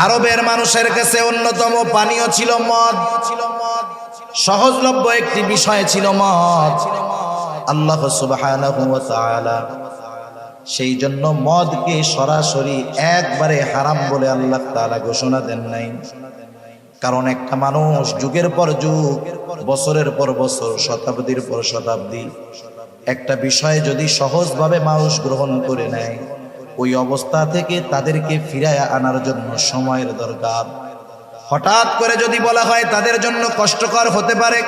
আরবের মানুষের কাছে অন্যতম পানীয় ছিল মদ। সহজলভ্য একটি বিষয় ছিল মদ। আল্লাহ সুবহানাহু ওয়া তাআলা সেই জন্য মদকে সরাসরি একবারে হারাম বলে আল্লাহ তাআলা ঘোষণা দেন নাই। কারণ একটা মানুষ যুগের পর যুগ, বছরের পর বছর, শতাব্দীর পর শতাব্দী একটা বিষয় যদি সহজভাবে মানুষ গ্রহণ করে নেয়, ওই অবস্থা থেকে তাদেরকে ফিরাইয়া আনার জন্য সময়ের দরকার। হঠাৎ করে যদি বলা হয় তাদের জন্য কষ্টকর হতে পারে,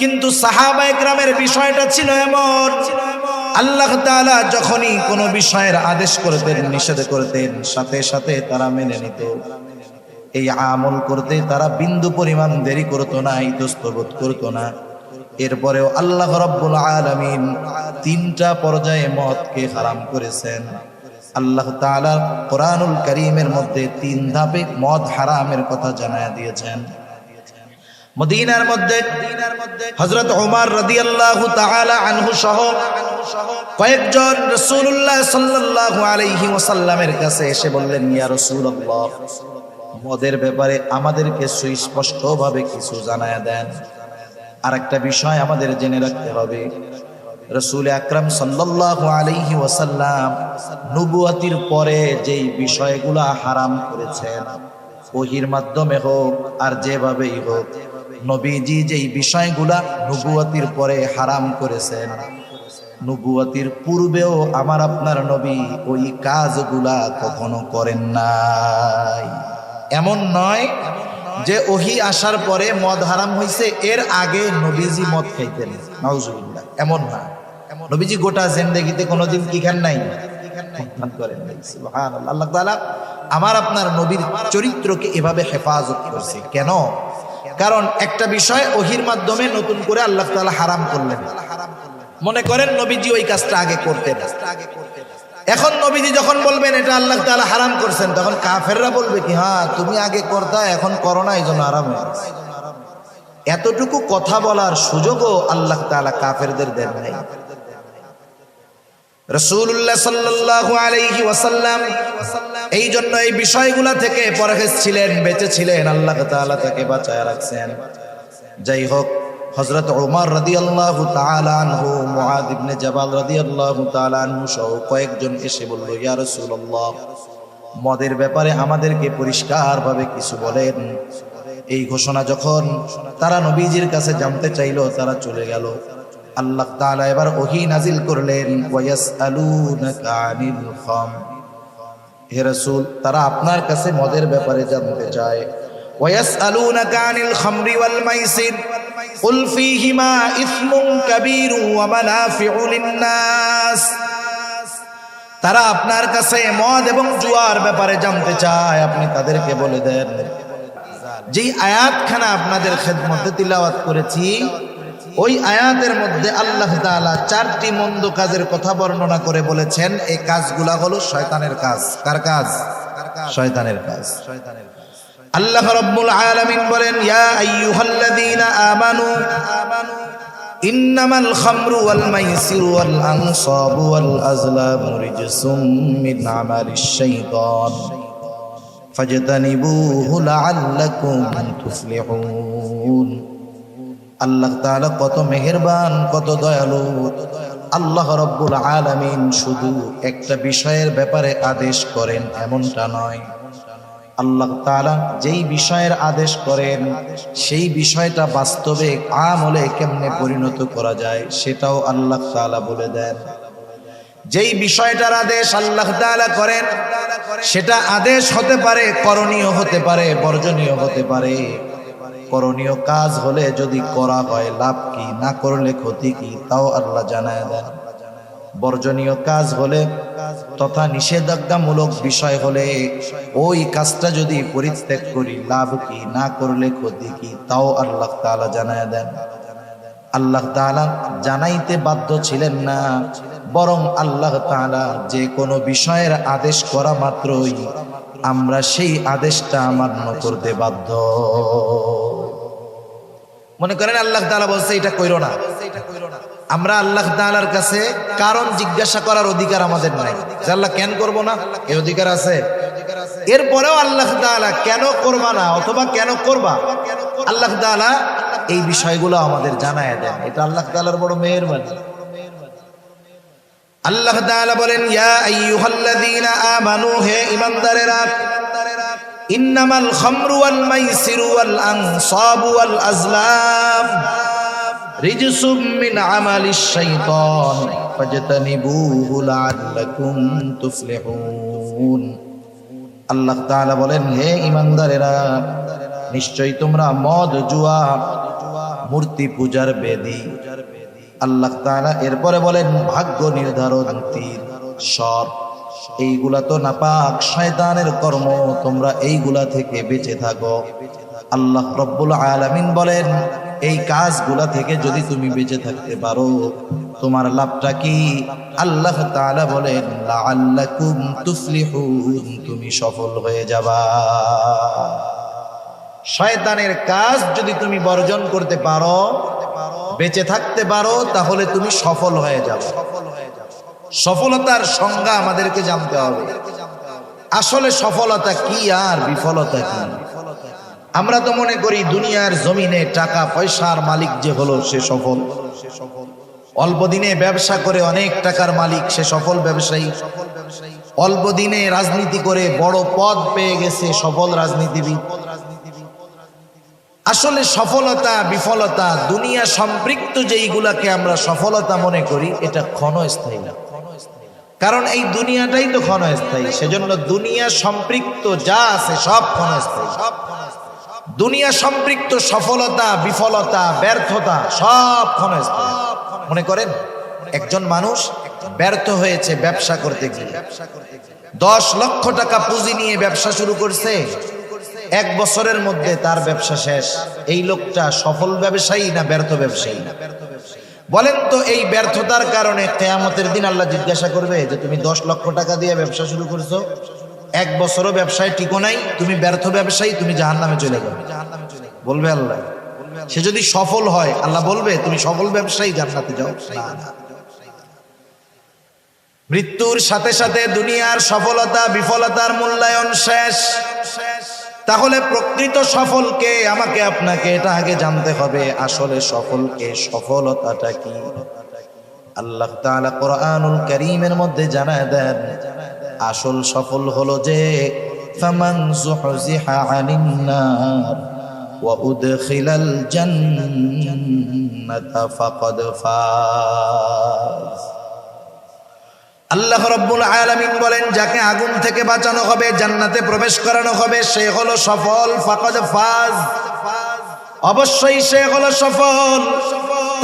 কিন্তু সাহাবায়ে কেরামের বিষয়টা ছিল এমন, আল্লাহ তাআলা যখনই কোনো বিষয়ের আদেশ করতেন, নিষেধ করতেন, সাথে সাথে তারা মেনে নিত। এই আমল করতে তারা বিন্দু পরিমাণ দেরি করতো না, ইতস্তত করতো না। এরপরেও আল্লাহ রাব্বুল আলামিন তিনটা পর্যায়ে মদকে হারাম করেছেন। আল্লাহ তাআলা কোরআনুল কারীমের মধ্যে তিন ধাপে মদ হারামের কথা জানায়া দিয়েছেন। মদিনার মধ্যে হযরত ওমর রাদিয়াল্লাহু তাআলা আনহু সহ কয়েকজন রাসূলুল্লাহ সাল্লাল্লাহু আলাইহি ওয়াসাল্লামের কাছে এসে বললেন, ইয়া রাসূলুল্লাহ, মদের ব্যাপারে আমাদেরকে সুস্পষ্টভাবে কিছু জানায়া দেন। আর একটা বিষয় আমাদের জেনে রাখতে হবে, রাসূল আকরাম সাল্লাল্লাহু আলাইহি ওয়াসাল্লাম নবুয়তির পরে যেই বিষয়গুলা হারাম করেছেন, ওহীর মাধ্যমে হোক আর যেভাবেই হোক, নবীজি যেই বিষয়গুলা নবুয়তির পরে হারাম করেছেন, নবুয়তির পূর্বেও আমার আপনার নবী ওই কাজগুলা কখনো করেন নাই। এমন নয় যে ওহী আসার পরে মদ হারাম হয়েছে, এর আগে নবীজি মদ খাইতেন, নাউজুবিল্লাহ, এমন না। নবীজি গোটা জিন্দেগিতে কোনোদিন কি খান নাই, পান করেন নাই। সুবহানাল্লাহ। আল্লাহ তাআলা আমার আপনার নবীর চরিত্রকে এভাবে হেফাজত করছে। কেন? কারণ একটা বিষয় ওহীর মাধ্যমে নতুন করে আল্লাহ তাআলা হারাম করলেন। মনে করেন নবীজি ওই কাজটা আগে করতেন, এখন নবীজি যখন বলবেন এটা আল্লাহ তাআলা হারাম করছেন, তখন কাফেররা বলবে কি, হ্যাঁ তুমি আগে করতা, এখন করো না, এই জন্য হারাম হয়ে গেছে। এতটুকু কথা বলার সুযোগও আল্লাহ তাআলা কাফেরদের দেন নাই। রাসূলুল্লাহ সাল্লাল্লাহু আলাইহি ওয়াসাল্লাম এই জন্য এই বিষয়গুলা থেকে পরহেজ ছিলেন, বেঁচে ছিলেন, আল্লাহ তাআলা তাকে বাঁচায় রাখছেন। যাই হোক, হযরত ওমর রাদিয়াল্লাহু তাআলা আনহু, মুআয ইবনে জাবাল রাদিয়াল্লাহু তাআলা আনহু সহ কয়েকজন এসে বলল, ইয়া রাসূলুল্লাহ, মদের ব্যাপারে আমাদেরকে পরিষ্কারভাবে কিছু বলেন। এই ঘোষণা যখন তারা নবীজির কাছে জানতে চাইল, তারা চলে গেল। আল্লাহ তাআলা এবার ওহী নাজিল করলেন, ওয়ায়াসআলুনাকা আনিল খামর, হে রাসূল, তারা আপনার কাছে মদের ব্যাপারে জানতে চায়। ওয়ায়াসআলুনাকা আনিল খামরি ওয়াল মাইসির কুল ফীহিমা ইসমুন কাবীরু ওয়া মানাফিউ লিন-নাস, তারা আপনার কাছে মদ এবং জুয়ার ব্যাপারে জানতে চায়। আপনি তাদেরকে বলে দেন, যেই আয়াতখানা আপনাদের খেদমতে তিলাওয়াত করেছি, ওই আয়াতের মধ্যে আল্লাহ তাআলা চারটি মন্দ কাজের কথা বর্ণনা করে বলেছেন, এই কাজগুলা হলো শয়তানের কাজ। কার কাজ? শয়তানের কাজ। আল্লাহ রাব্বুল আলামিন বলেন, ইয়া আইয়ুহাল্লাযীনা আমানু ইন্নামাল খামরু ওয়াল মাইসিরু ওয়াল আনসাবু ওয়াল আজলামু রিজসুম মিন আমালিশ শাইতান ফাজতানিবুহু লাআল্লাকুম তুফলিহুন। আল্লাহ তাআলা কত মেহেরবান, কত দয়ালু। আল্লাহ রাব্বুল আলামিন শুধু একটা বিষয়ের ব্যাপারে আদেশ করেন এমনটা নয়, আল্লাহ তাআলা যেই বিষয়ের আদেশ করেন সেই বিষয়টা বাস্তবে আমলে কেমনে পরিণত করা যায় সেটাও আল্লাহ তাআলা বলে দেন। যেই বিষয়টার আদেশ আল্লাহ তাআলা করেন সেটা আদেশ হতে পারে, করণীয় হতে পারে, বর্জনীয় হতে পারে। করণীয় কাজ হলে যদি করা হয় লাভ কি, না করলে ক্ষতি কি, তাও আল্লাহ জানায় দেন। বর্জনীয় কাজ হলে তথা নিষেধাজ্ঞামূলক বিষয় হলে ওই কাজটা যদি পরিত্যাগ করি লাভ কি, না করলে ক্ষতি কি, তাও আল্লাহ তাআলা জানায় দেন। আল্লাহ তাআলা জানাইতে বাধ্য ছিলেন না, বরং আল্লাহ তাআলা যে কোনো বিষয়ের আদেশ করা মাত্রই আমরা সেই আদেশটা মান্য করতে বাধ্য। মনে করেন আল্লাহ তাআলা বলছে এটা কইরো না, আমরা আল্লাহ তাআলার কাছে কারণ জিজ্ঞাসা করার অধিকার আমাদের নাই যে আল্লাহ কেন করব না, এই অধিকার আছে? এরপরেও আল্লাহ তাআলা কেন করবা না অথবা কেন করবা, আল্লাহ তাআলা এই বিষয়গুলো আমাদের জানায় দেন। এটা আল্লাহ তাআলার বড় মেহেরবানি। আল্লাহ তাআলা বলেন, ইয়া আইয়ুহাল্লাযীনা আমানু, হে ঈমানদারেরা, ইন্নামাল খামরু ওয়াল মাইসিরু ওয়াল আনসাবু ওয়াল আজলাম রিজসুম মিন আমালিশ শাইতান ফাজতানিবুহু লাআল্লাকুম তুফলিহুন। আল্লাহ তাআলা বলেন, হে ঈমানদারেরা, নিশ্চয়ই তোমরা মদ, জুয়া, মূর্তি পূজার বেদী, আল্লাহ তাআলা এরপরে বলেন ভাগ্য নির্ধারণ তীর, সব এইগুলা তো নাপাক শয়তানের কর্ম, তোমরা এইগুলা থেকে বেঁচে থাকো। আল্লাহ রব্বুল আলামিন বলেন, এই কাজগুলা থেকে যদি তুমি বেঁচে থাকতে পারো তোমার লাভটা কি? আল্লাহ তাআলা বলেন লাআল্লাকুম তুফলিহুন, তুমি সফল হয়ে যাবা। শয়তানের কাজ যদি তুমি বর্জন করতে পারো, বেঁচে থাকতে পারো, তাহলে তুমি সফল হয়ে যাবে। সফলতার সংজ্ঞা আমাদেরকে জানতে হবে। আসলে সফলতা কি আর বিফলতা কি? আমরা তো মনে করি দুনিয়ার জমিনে টাকা পয়সার মালিক যে হলো সে সফল, অল্প দিনে ব্যবসা করে অনেক টাকার মালিক সে সফল ব্যবসায়ী, অল্প দিনে রাজনীতি করে বড় পদ পেয়ে গেছে সফল রাজনীতিবিদ। আসলে সফলতা বিফলতা দুনিয়া সম্পৃক্ত যেইগুলাকে আমরা সফলতা মনে করি এটা ক্ষণস্থায়ী না, কারণ এই দুনিয়াটাই তো ক্ষণস্থায়ী। সেজন্য দুনিয়া সম্পৃক্ত যা আছে সব ক্ষণস্থায়ী। দুনিয়া সম্পৃক্ত সফলতা বিফলতা ব্যর্থতা সব ক্ষণস্থায়ী। মনে করেন একজন মানুষ ব্যর্থ হয়েছে ব্যবসা করতে গিয়ে, 10 লক্ষ টাকা পুঁজি নিয়ে ব্যবসা শুরু করছে, 1 বছরের মধ্যে তার ব্যবসা শেষ। এই লোকটা সফল ব্যবসায়ী না ব্যর্থ ব্যবসায়ী? বলেন তো, এই ব্যর্থতার কারণে কিয়ামতের দিন আল্লাহ জিজ্ঞাসা করবে যে তুমি 10 লক্ষ টাকা দিয়ে ব্যবসা শুরু করছো, 1 বছরও ব্যবসায় টিকো নাই, তুমি ব্যর্থ ব্যবসায়ী, তুমি জাহান্নামে চলে যাবে, বলবে আল্লাহ। সে যদি সফল হয় আল্লাহ বলবে তুমি সফল ব্যবসায়ী, জান্নাতে যাও। না, মৃত্যুর সাথে সাথে দুনিয়ার সফলতা বিফলতার মূল্যায়ন শেষ। তাহলে প্রকৃত সফলকে আমাকে আপনাকে এটা আগে জানতে হবে, আসলে সফলকে, সফলতাটা কি? আল্লাহ তাআলা কোরআনুল কারীমের মধ্যে জানায় দেন, আসল সফল হলো যে ফামান যুহজিহা আনিন নার ওয়া উদখিলাল জান্নাতা ফাকাদ ফাজ। আল্লাহ রাব্বুল আলামিন বলেন, যাকে আগুন থেকে বাঁচানো হবে, জান্নাতে প্রবেশ করানো হবে, সে হলো সফল। ফাকাদ ফাজ, অবশ্যই সে হলো সফল।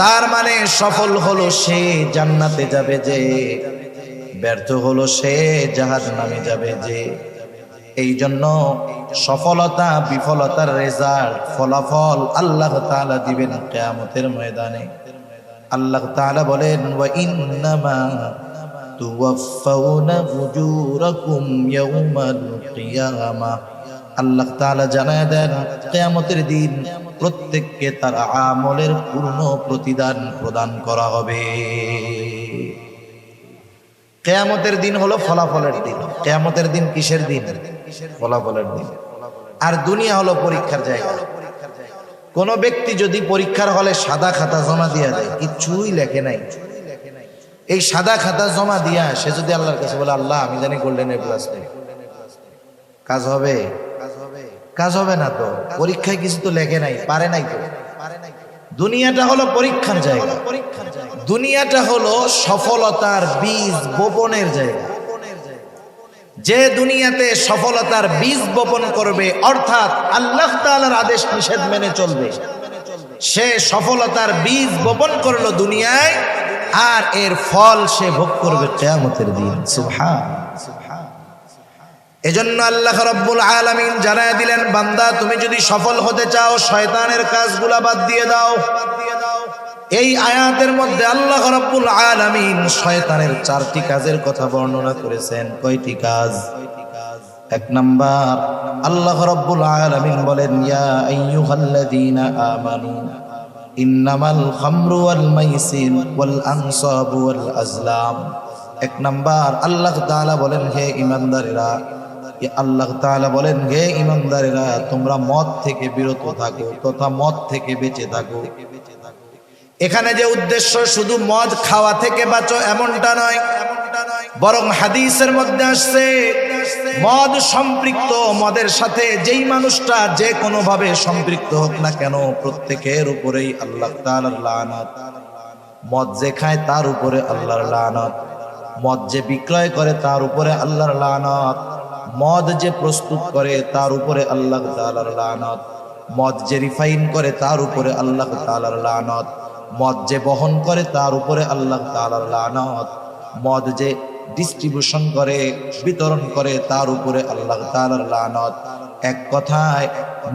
তার মানে সফল হলো সে জান্নাতে যাবে যে, ব্যর্থ হলো সে জাহান্নামে যাবে যে। এই জন্য সফলতা বিফলতার রেজাল্ট, ফলাফল আল্লাহ তাআলা দিবেন কিয়ামতের ময়দানে। আল্লাহ তাআলা বলেন, ওয়া ইন্নামা তুওয়াফাউনা উজুরাকুম ইয়াউমাল কিয়ামা। আল্লাহ তাআলা জানায় দেন, কিয়ামতের দিন প্রত্যেককে তার আমলের পূর্ণ প্রতিদান প্রদান করা হবে। কিয়ামতের দিন হলো ফলাফলের দিন। কিয়ামতের দিন কিসের দিন? ফলাফলের দিন। আর দুনিয়া হলো পরীক্ষার জায়গা। কোন ব্যক্তি যদি পরীক্ষার হলে সাদা খাতা জমা দিয়া দেয়, কিছুই লেখে নাই, এই সাদা খাতা জমা দিয়া সে যদি আল্লাহর কাছে বলে, আল্লাহ আমি জানি গোল্ডেন এ প্লাস পাই, কাজ হবে? কাজ হবে না। তো পরীক্ষায় কিছু তো লেখে নাই, পারে নাই। তো দুনিয়াটা হলো পরীক্ষার জায়গা, দুনিয়াটা হলো সফলতার বীজ বপনের জায়গা। যে দুনিয়াতে সফলতার বীজ বপন করবে, অর্থাৎ আল্লাহ তাআলার আদেশ নিষেধ মেনে চলবে, সে সফলতার বীজ বপন করলো দুনিয়ায়, আর এর ফল সে ভোগ করবে কিয়ামতের দিন। সুবহানাল্লাহ। এজন্য আল্লাহ রাব্বুল আলামিন জানায় দিলেন, বান্দা তুমি যদি সফল হতে চাও শয়তানের কাজগুলা বাদ দিয়ে দাও। এই আয়াতের মধ্যে আল্লাহ রাব্বুল আলামিন শয়তানের 4টি কাজের কথা বর্ণনা করেছেন। কয়টি কাজ? 1 নাম্বার, আল্লাহ রাব্বুল আলামিন বলেন, ইয়া আইয়ুহাল্লাযীনা আমানু ইন্নামাল খামরু ওয়াল মাইসির ওয়াল আনসাবু ওয়াল আজলাম। 1 নাম্বার, আল্লাহ তাআলা বলেন, হে ঈমানদারেরা, আল্লাহ তাআলা বলেন, হে ঈমানদারেরা, তোমরা মদ থেকে বিরত থাকো তথা মদ থেকে বেঁচে থাকো। এখানে যে উদ্দেশ্য শুধু মদ খাওয়া থেকে বাঁচো এমনটা নয়, বরং হাদিসের মধ্যে আসছে মদ সম্পৃক্ত, মদের সাথে যেই মানুষটা যে কোনো ভাবে সম্পৃক্ত হোক না কেন প্রত্যেকের উপরেই আল্লাহ তাআলার লানত। মদ যে খায় তার উপরে আল্লাহর লানত, মদ যে বিক্রয় করে তার উপরে আল্লাহর লানত, মদ যে প্রস্তুত করে তার উপরে আল্লাহ তাআলার লানত, মদ যে রিফাইন করে তার উপরে আল্লাহ তাআলার লানত, মদ যে বহন করে তার উপরে আল্লাহ তাআলার লানত, মদ যে ডিস্ট্রিবিউশন করে বিতরণ করে তার উপরে আল্লাহ তাআলার লানত। এক কথায়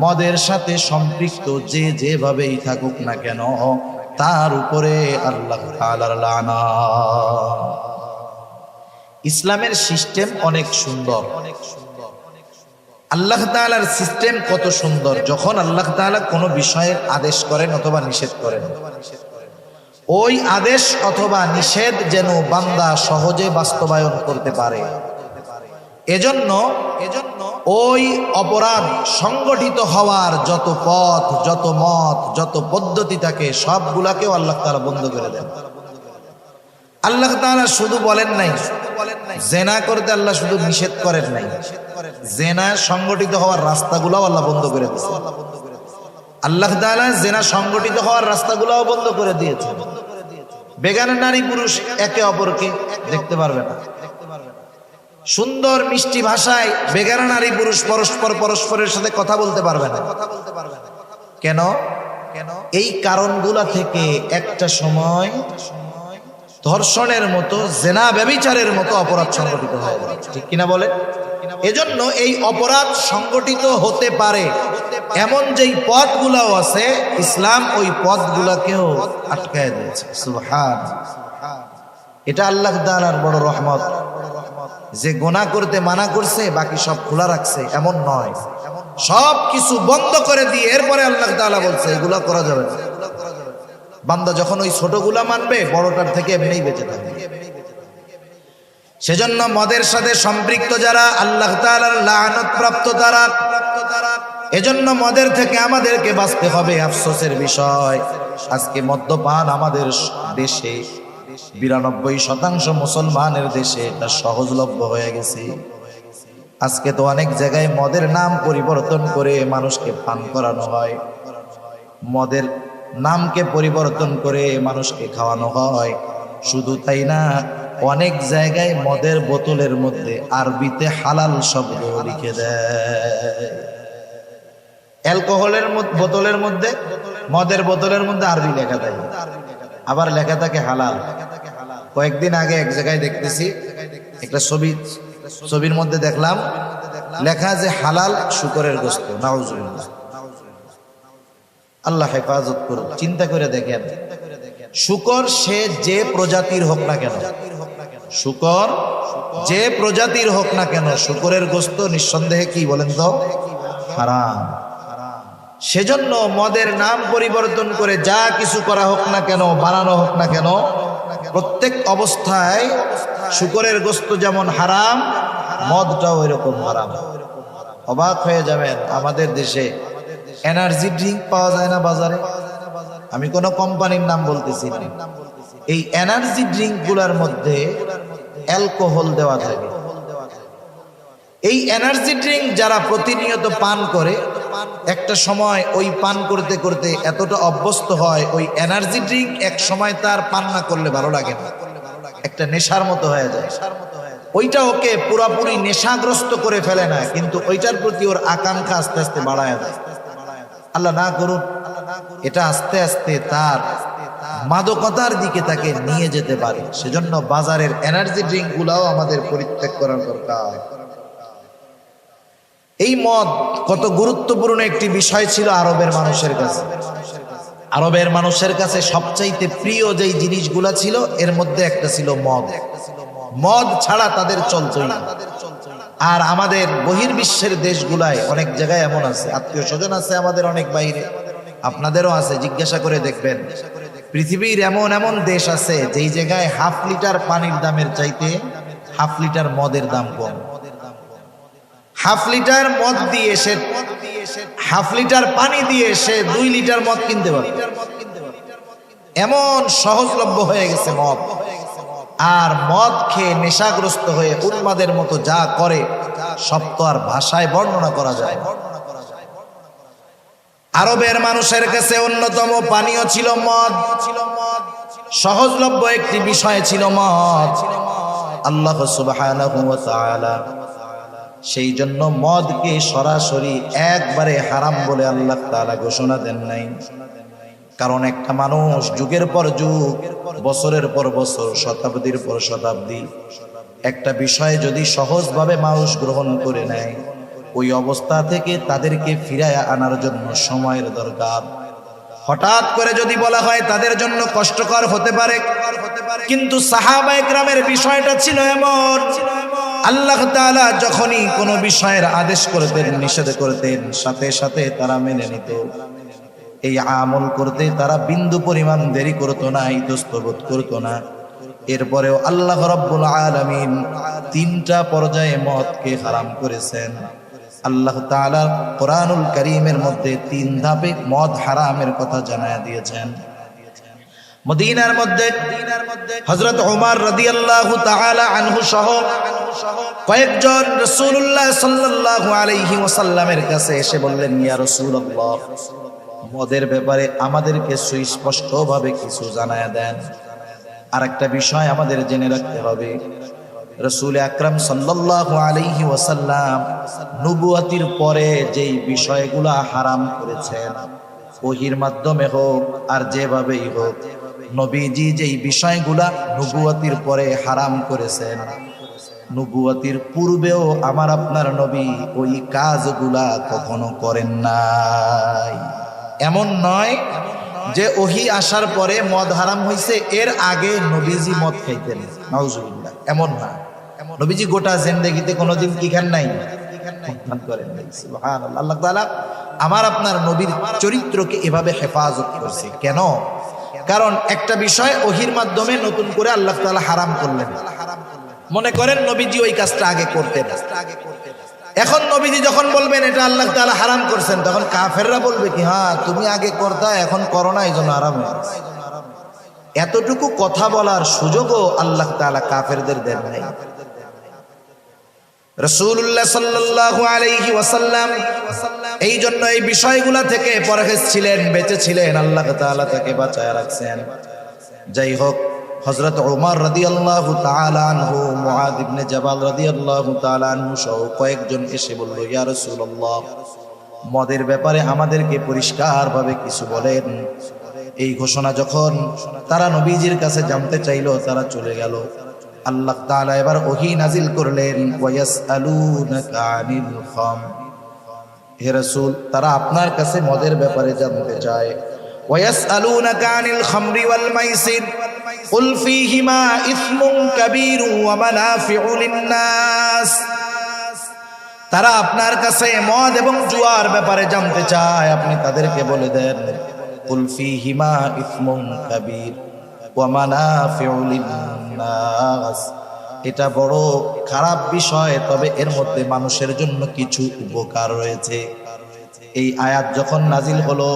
মদের সাথে সম্পৃক্ত যে যেভাবেই থাকুক না কেন তার উপরে আল্লাহ তাআলার লানত। ইসলামের সিস্টেম অনেক সুন্দর, আল্লাহ তাআলার সিস্টেম কত সুন্দর। যখন আল্লাহ তাআলা কোনো বিষয়ের আদেশ করেন অথবা নিষেধ করেন, ওই আদেশ অথবা নিষেধ যেন বান্দা সহজে বাস্তবায়ন করতে পারে, এজন্য ওই অপরাধ সংগঠিত হওয়ার যত পথ, যত মত, যত পদ্ধতি থাকে সবগুলাকেও আল্লাহ তাআলা বন্ধ করে দেন। আল্লাহ তাআলা শুধু বলেন নাই জেনা করতে, আল্লাহ শুধু নিষেধ করেন নাই, জেনা সংগঠিত হওয়ার রাস্তাগুলোও আল্লাহ বন্ধ করে দিয়েছে। আল্লাহ তাআলা জেনা সংগঠিত হওয়ার রাস্তাগুলোও বন্ধ করে দিয়েছে। বেগানা নারী পুরুষ একে অপরকে দেখতে পারবে না। সুন্দর মিষ্টি ভাষায় বেগানা নারী পুরুষ পরস্পরের সাথে কথা বলতে পারবে না। কেন? এই কারণগুলা থেকে একটা সময় ধর্ষণের মতো, জেনা ব্যভিচারের মতো অপরাধ সংগঠিত হয়ে যায়, ঠিক কিনা বলে? এজন্য এই অপরাধ সংগঠিত হতে পারে এমন যেই পথগুলাও আছে, ইসলাম ওই পথগুলাকেও আটকায় দিয়েছে। সুবহানাল্লাহ। এটা আল্লাহ তাআলার বড় রহমত যে গুনাহ করতে মানা করছে বাকি সব খোলা রাখছে, এমন নয়। সব কিছু বন্ধ করে দিয়ে এরপরে আল্লাহ তাআলা বলছে এগুলা করা যাবে না। বান্দা যখন ওই ছোটগুলা মানবে বড়টার থেকে এমনিই বেঁচে থাকবে। সেজন্য মদের সাথে সম্পৃক্ত যারা আল্লাহ তাআলার লানত প্রাপ্ত তারা, এজন্য মদের থেকে আমাদেরকে বাঁচতে হবে। আফসোসের বিষয়, আজকে মদ্যপান আমাদের দেশে 92% মুসলমানের দেশে এটা সহজলভ্য হয়ে গেছে। আজকে তো অনেক জায়গায় মদের নাম পরিবর্তন করে মানুষকে পান করানো হয়, মদের নামকে পরিবর্তন করে মানুষকে খাওয়ানো হয়। শুধু তাই না, অনেক জায়গায় মদের বোতলের মধ্যে আরবিতে হালাল শব্দ লিখে দেয়। অ্যালকোহলের বোতলের মধ্যে, মদের বোতলের মধ্যে আরবি লেখা দেয়, আবার লেখা থাকে হালাল। কয়েকদিন আগে এক জায়গায় দেখতেছি একটা ছবির মধ্যে দেখলাম লেখা যে হালাল শুকরের গোশত। নাউজুবিল্লাহ, আল্লাহ হেফাজত করুন। চিন্তা করে দেখেন, শুকর সে যে প্রজাতির হোক না কেন, শুকর যে প্রজাতির হোক না কেন, শুকরের গোশত নিঃসন্দেহে কি বলেন তো হারাম। সেজন্য মদের নাম পরিবর্তন করে যা কিছু করা হোক না কেন, বানানো হোক না কেন, প্রত্যেক অবস্থায় শুকরের গোশত যেমন হারাম, মদটাও এরকম হারাম। অবাক হয়ে যাবেন, আমাদের দেশে এনার্জি ড্রিঙ্ক পাওয়া যায় না বাজারে। আমি কোন কোম্পানির নাম বলতেছি না, এই এনার্জি ড্রিঙ্ক গুলার মধ্যে অ্যালকোহল দেওয়া থাকে। এই এনার্জি ড্রিঙ্ক যারা প্রতিনিয়ত পান করে, একটা সময় ওই পান করতে করতে এতটা অভ্যস্ত হয়, ওই এনার্জি ড্রিঙ্ক এক সময় তার পান না করলে ভালো লাগে না, একটা নেশার মতো হয়ে যায়। ওইটা ওকে পুরোপুরি নেশাগ্রস্ত করে ফেলে না, কিন্তু ওইটার প্রতি ওর আকাঙ্ক্ষা আস্তে আস্তে বাড়ায় দেয়। আল্লাহ না করুন, এটা আস্তে আস্তে তার মাদকতার দিকে তাকে নিয়ে যেতে পারে। সেজন্য বাজারের এনার্জি ড্রিঙ্ক গুলাও আমাদের পরিত্যাগ করার দরকার। এই মদ কত গুরুত্বপূর্ণ একটি বিষয় ছিল আরবের মানুষের কাছে। আরবের মানুষের কাছে সবচাইতে প্রিয় যেই জিনিসগুলা ছিল এর মধ্যে একটা ছিল মদ। মদ ছাড়া তাদের চলতই না। আর আমাদের বহির্বিশ্বের দেশগুলায় অনেক জায়গায় এমন আছে, আত্মীয় স্বজন আছে আমাদের অনেক বাইরে, আপনাদেরও আছে, জিজ্ঞাসা করে দেখবেন। পৃথিবীর এমন এমন দেশ আছে যেই জায়গায় 1/2 লিটার পানির দামের চাইতে 1/2 লিটার মদের দাম কম। হাফ লিটার মদ দিয়ে সে হাফ লিটার পানি দিয়ে সে 2 লিটার মদ কিনতে পারে। এমন সহজলভ্য হয়ে গেছে মদ। আর মদ খেয়ে নেশাগ্রস্ত হয়ে উন্মাদের মতো যা করে সব তো আর ভাষায় বর্ণনা করা যায়। আরবের মানুষের কাছে অন্যতম পানীয় ছিল মদ। সহজলভ্য একটি বিষয় ছিল মদ। আল্লাহ সুবহানাহু ওয়া তাআলা সেই জন্য মদকে সরাসরি একবারে হারাম বলে আল্লাহ তাআলা ঘোষণা দেন নাই। কারণ একটা মানুষ যুগের পর যুগ, বছরের পর বছর, শতাব্দীর পর শতাব্দী একটা বিষয় যদি সহজভাবে মানুষ গ্রহণ করে নেয়, ওই অবস্থা থেকে তাদেরকে ফিরায় আনার জন্য সময়ের দরকার। হঠাৎ করে যদি বলা হয় তাদের জন্য কষ্টকর হতে পারে, কিন্তু সাহাবায়ে কেরামের বিষয়টা ছিল এমন, আল্লাহ তাআলা যখনই কোনো বিষয়ের আদেশ করতেন, নিষেধ করতেন, সাথে সাথে তারা মেনে নিত। এই আমল করতে তারা বিন্দু পরিমাণ দেরি করতো না, ইতস্তত করতো না। এরপরেও আল্লাহ রাব্বুল আলামিন 3টা পর্যায়ে মদকে হারাম করেছেন। আল্লাহ তাআলা কোরআনুল কারীমের মধ্যে 3 ধাপে মদ হারামের কথা জানায়া দিয়েছেন। মদিনার মধ্যে হযরত ওমর রাদিয়াল্লাহু তাআলা আনহু সহ কয়েকজন রাসূলুল্লাহ সাল্লাল্লাহু আলাইহি ওয়াসাল্লামের কাছে এসে বললেন, ইয়া রাসূলুল্লাহ, মদের ব্যাপারে আমাদেরকে সুস্পষ্টভাবে কিছু জানায়া দেন। আরেকটা বিষয় আমাদের জেনে রাখতে হবে, রাসূল আকরাম সাল্লাল্লাহু আলাইহি ওয়াসাল্লাম নবুয়তির পরে যেই বিষয়গুলা হারাম করেছেন, ওহীর মাধ্যমে হোক আর যেভাবেই হোক, নবীজি যেই বিষয়গুলা নবুয়তির পরে হারাম করেছেন, নবুয়তির পূর্বেও আমার আপনার নবী ওই কাজগুলা কখনো করেন নাই। এমন নয় যে ওহী আসার পরে মদ হারাম হয়েছে, এর আগে নবীজি মদ খাইতেন, নাউজুবিল্লাহ, এমন না। নবীজি গোটা জিন্দেগিতে কোনোদিন কি খান নাই, মদ করেন নাই। সুবহানাল্লাহ। আল্লাহ তাআলা আমার আপনার নবীর চরিত্রকে এভাবে হেফাজত করছে। কেন? কারণ একটা বিষয় ওহীর মাধ্যমে নতুন করে আল্লাহ তাআলা হারাম করলেন। মনে করেন নবীজি ওই কাজটা আগে করতেন, এখন নবীজি যখন বলবেন এটা আল্লাহ তাআলা হারাম করছেন, তখন কাফেররা বলবে কি, হ্যাঁ তুমি আগে করতা, এখন করো না, এই জন্য হারাম হয়ে গেছে। এতটুকু কথা বলার সুযোগও আল্লাহ তাআলা কাফেরদের দেন নাই। রাসূলুল্লাহ সাল্লাল্লাহু আলাইহি ওয়াসাল্লাম এই জন্য এই বিষয়গুলা থেকে পরহেজ ছিলেন, বেঁচে ছিলেন, আল্লাহ তাআলা তাকে বাঁচায় রাখছেন। যাই হোক, হযরত ওমর রাদিয়াল্লাহু তাআলা আনহু, মুআয ইবনে জাবাল রাদিয়াল্লাহু তাআলা আনহু সহ কয়েকজন এসে বলল, ইয়া রাসূলুল্লাহ, মদের ব্যাপারে আমাদেরকে পরিষ্কারভাবে কিছু বলেন। এই ঘোষণা যখন তারা নবীজির কাছে জানতে চাইল, তারা চলে গেল। আল্লাহ তাআলা এবার ওহী নাজিল করলেন, ওয়ায়াসআলুনাকা আনিল খামর, হে রাসূল, তারা আপনার কাছে মদের ব্যাপারে জানতে চায়। ওয়ায়াসআলুনাকা আনিল খামরি ওয়াল মাইসির কুল ফীহিমা ইসমুন কাবীরু ওয়া মানাফিউ লিন-নাস, তারা আপনার কাছে মদ এবং জুয়ার ব্যাপারে জানতে চায়। আপনি তাদেরকে বলে দেন, কুল ফীহিমা ইসমুন কাবীর ওয়া মানাফিউ লিন-নাস, এটা বড় খারাপ বিষয়, তবে এর মধ্যে মানুষের জন্য কিছু উপকার রয়েছে। এই আয়াত যখন নাজিল হলো,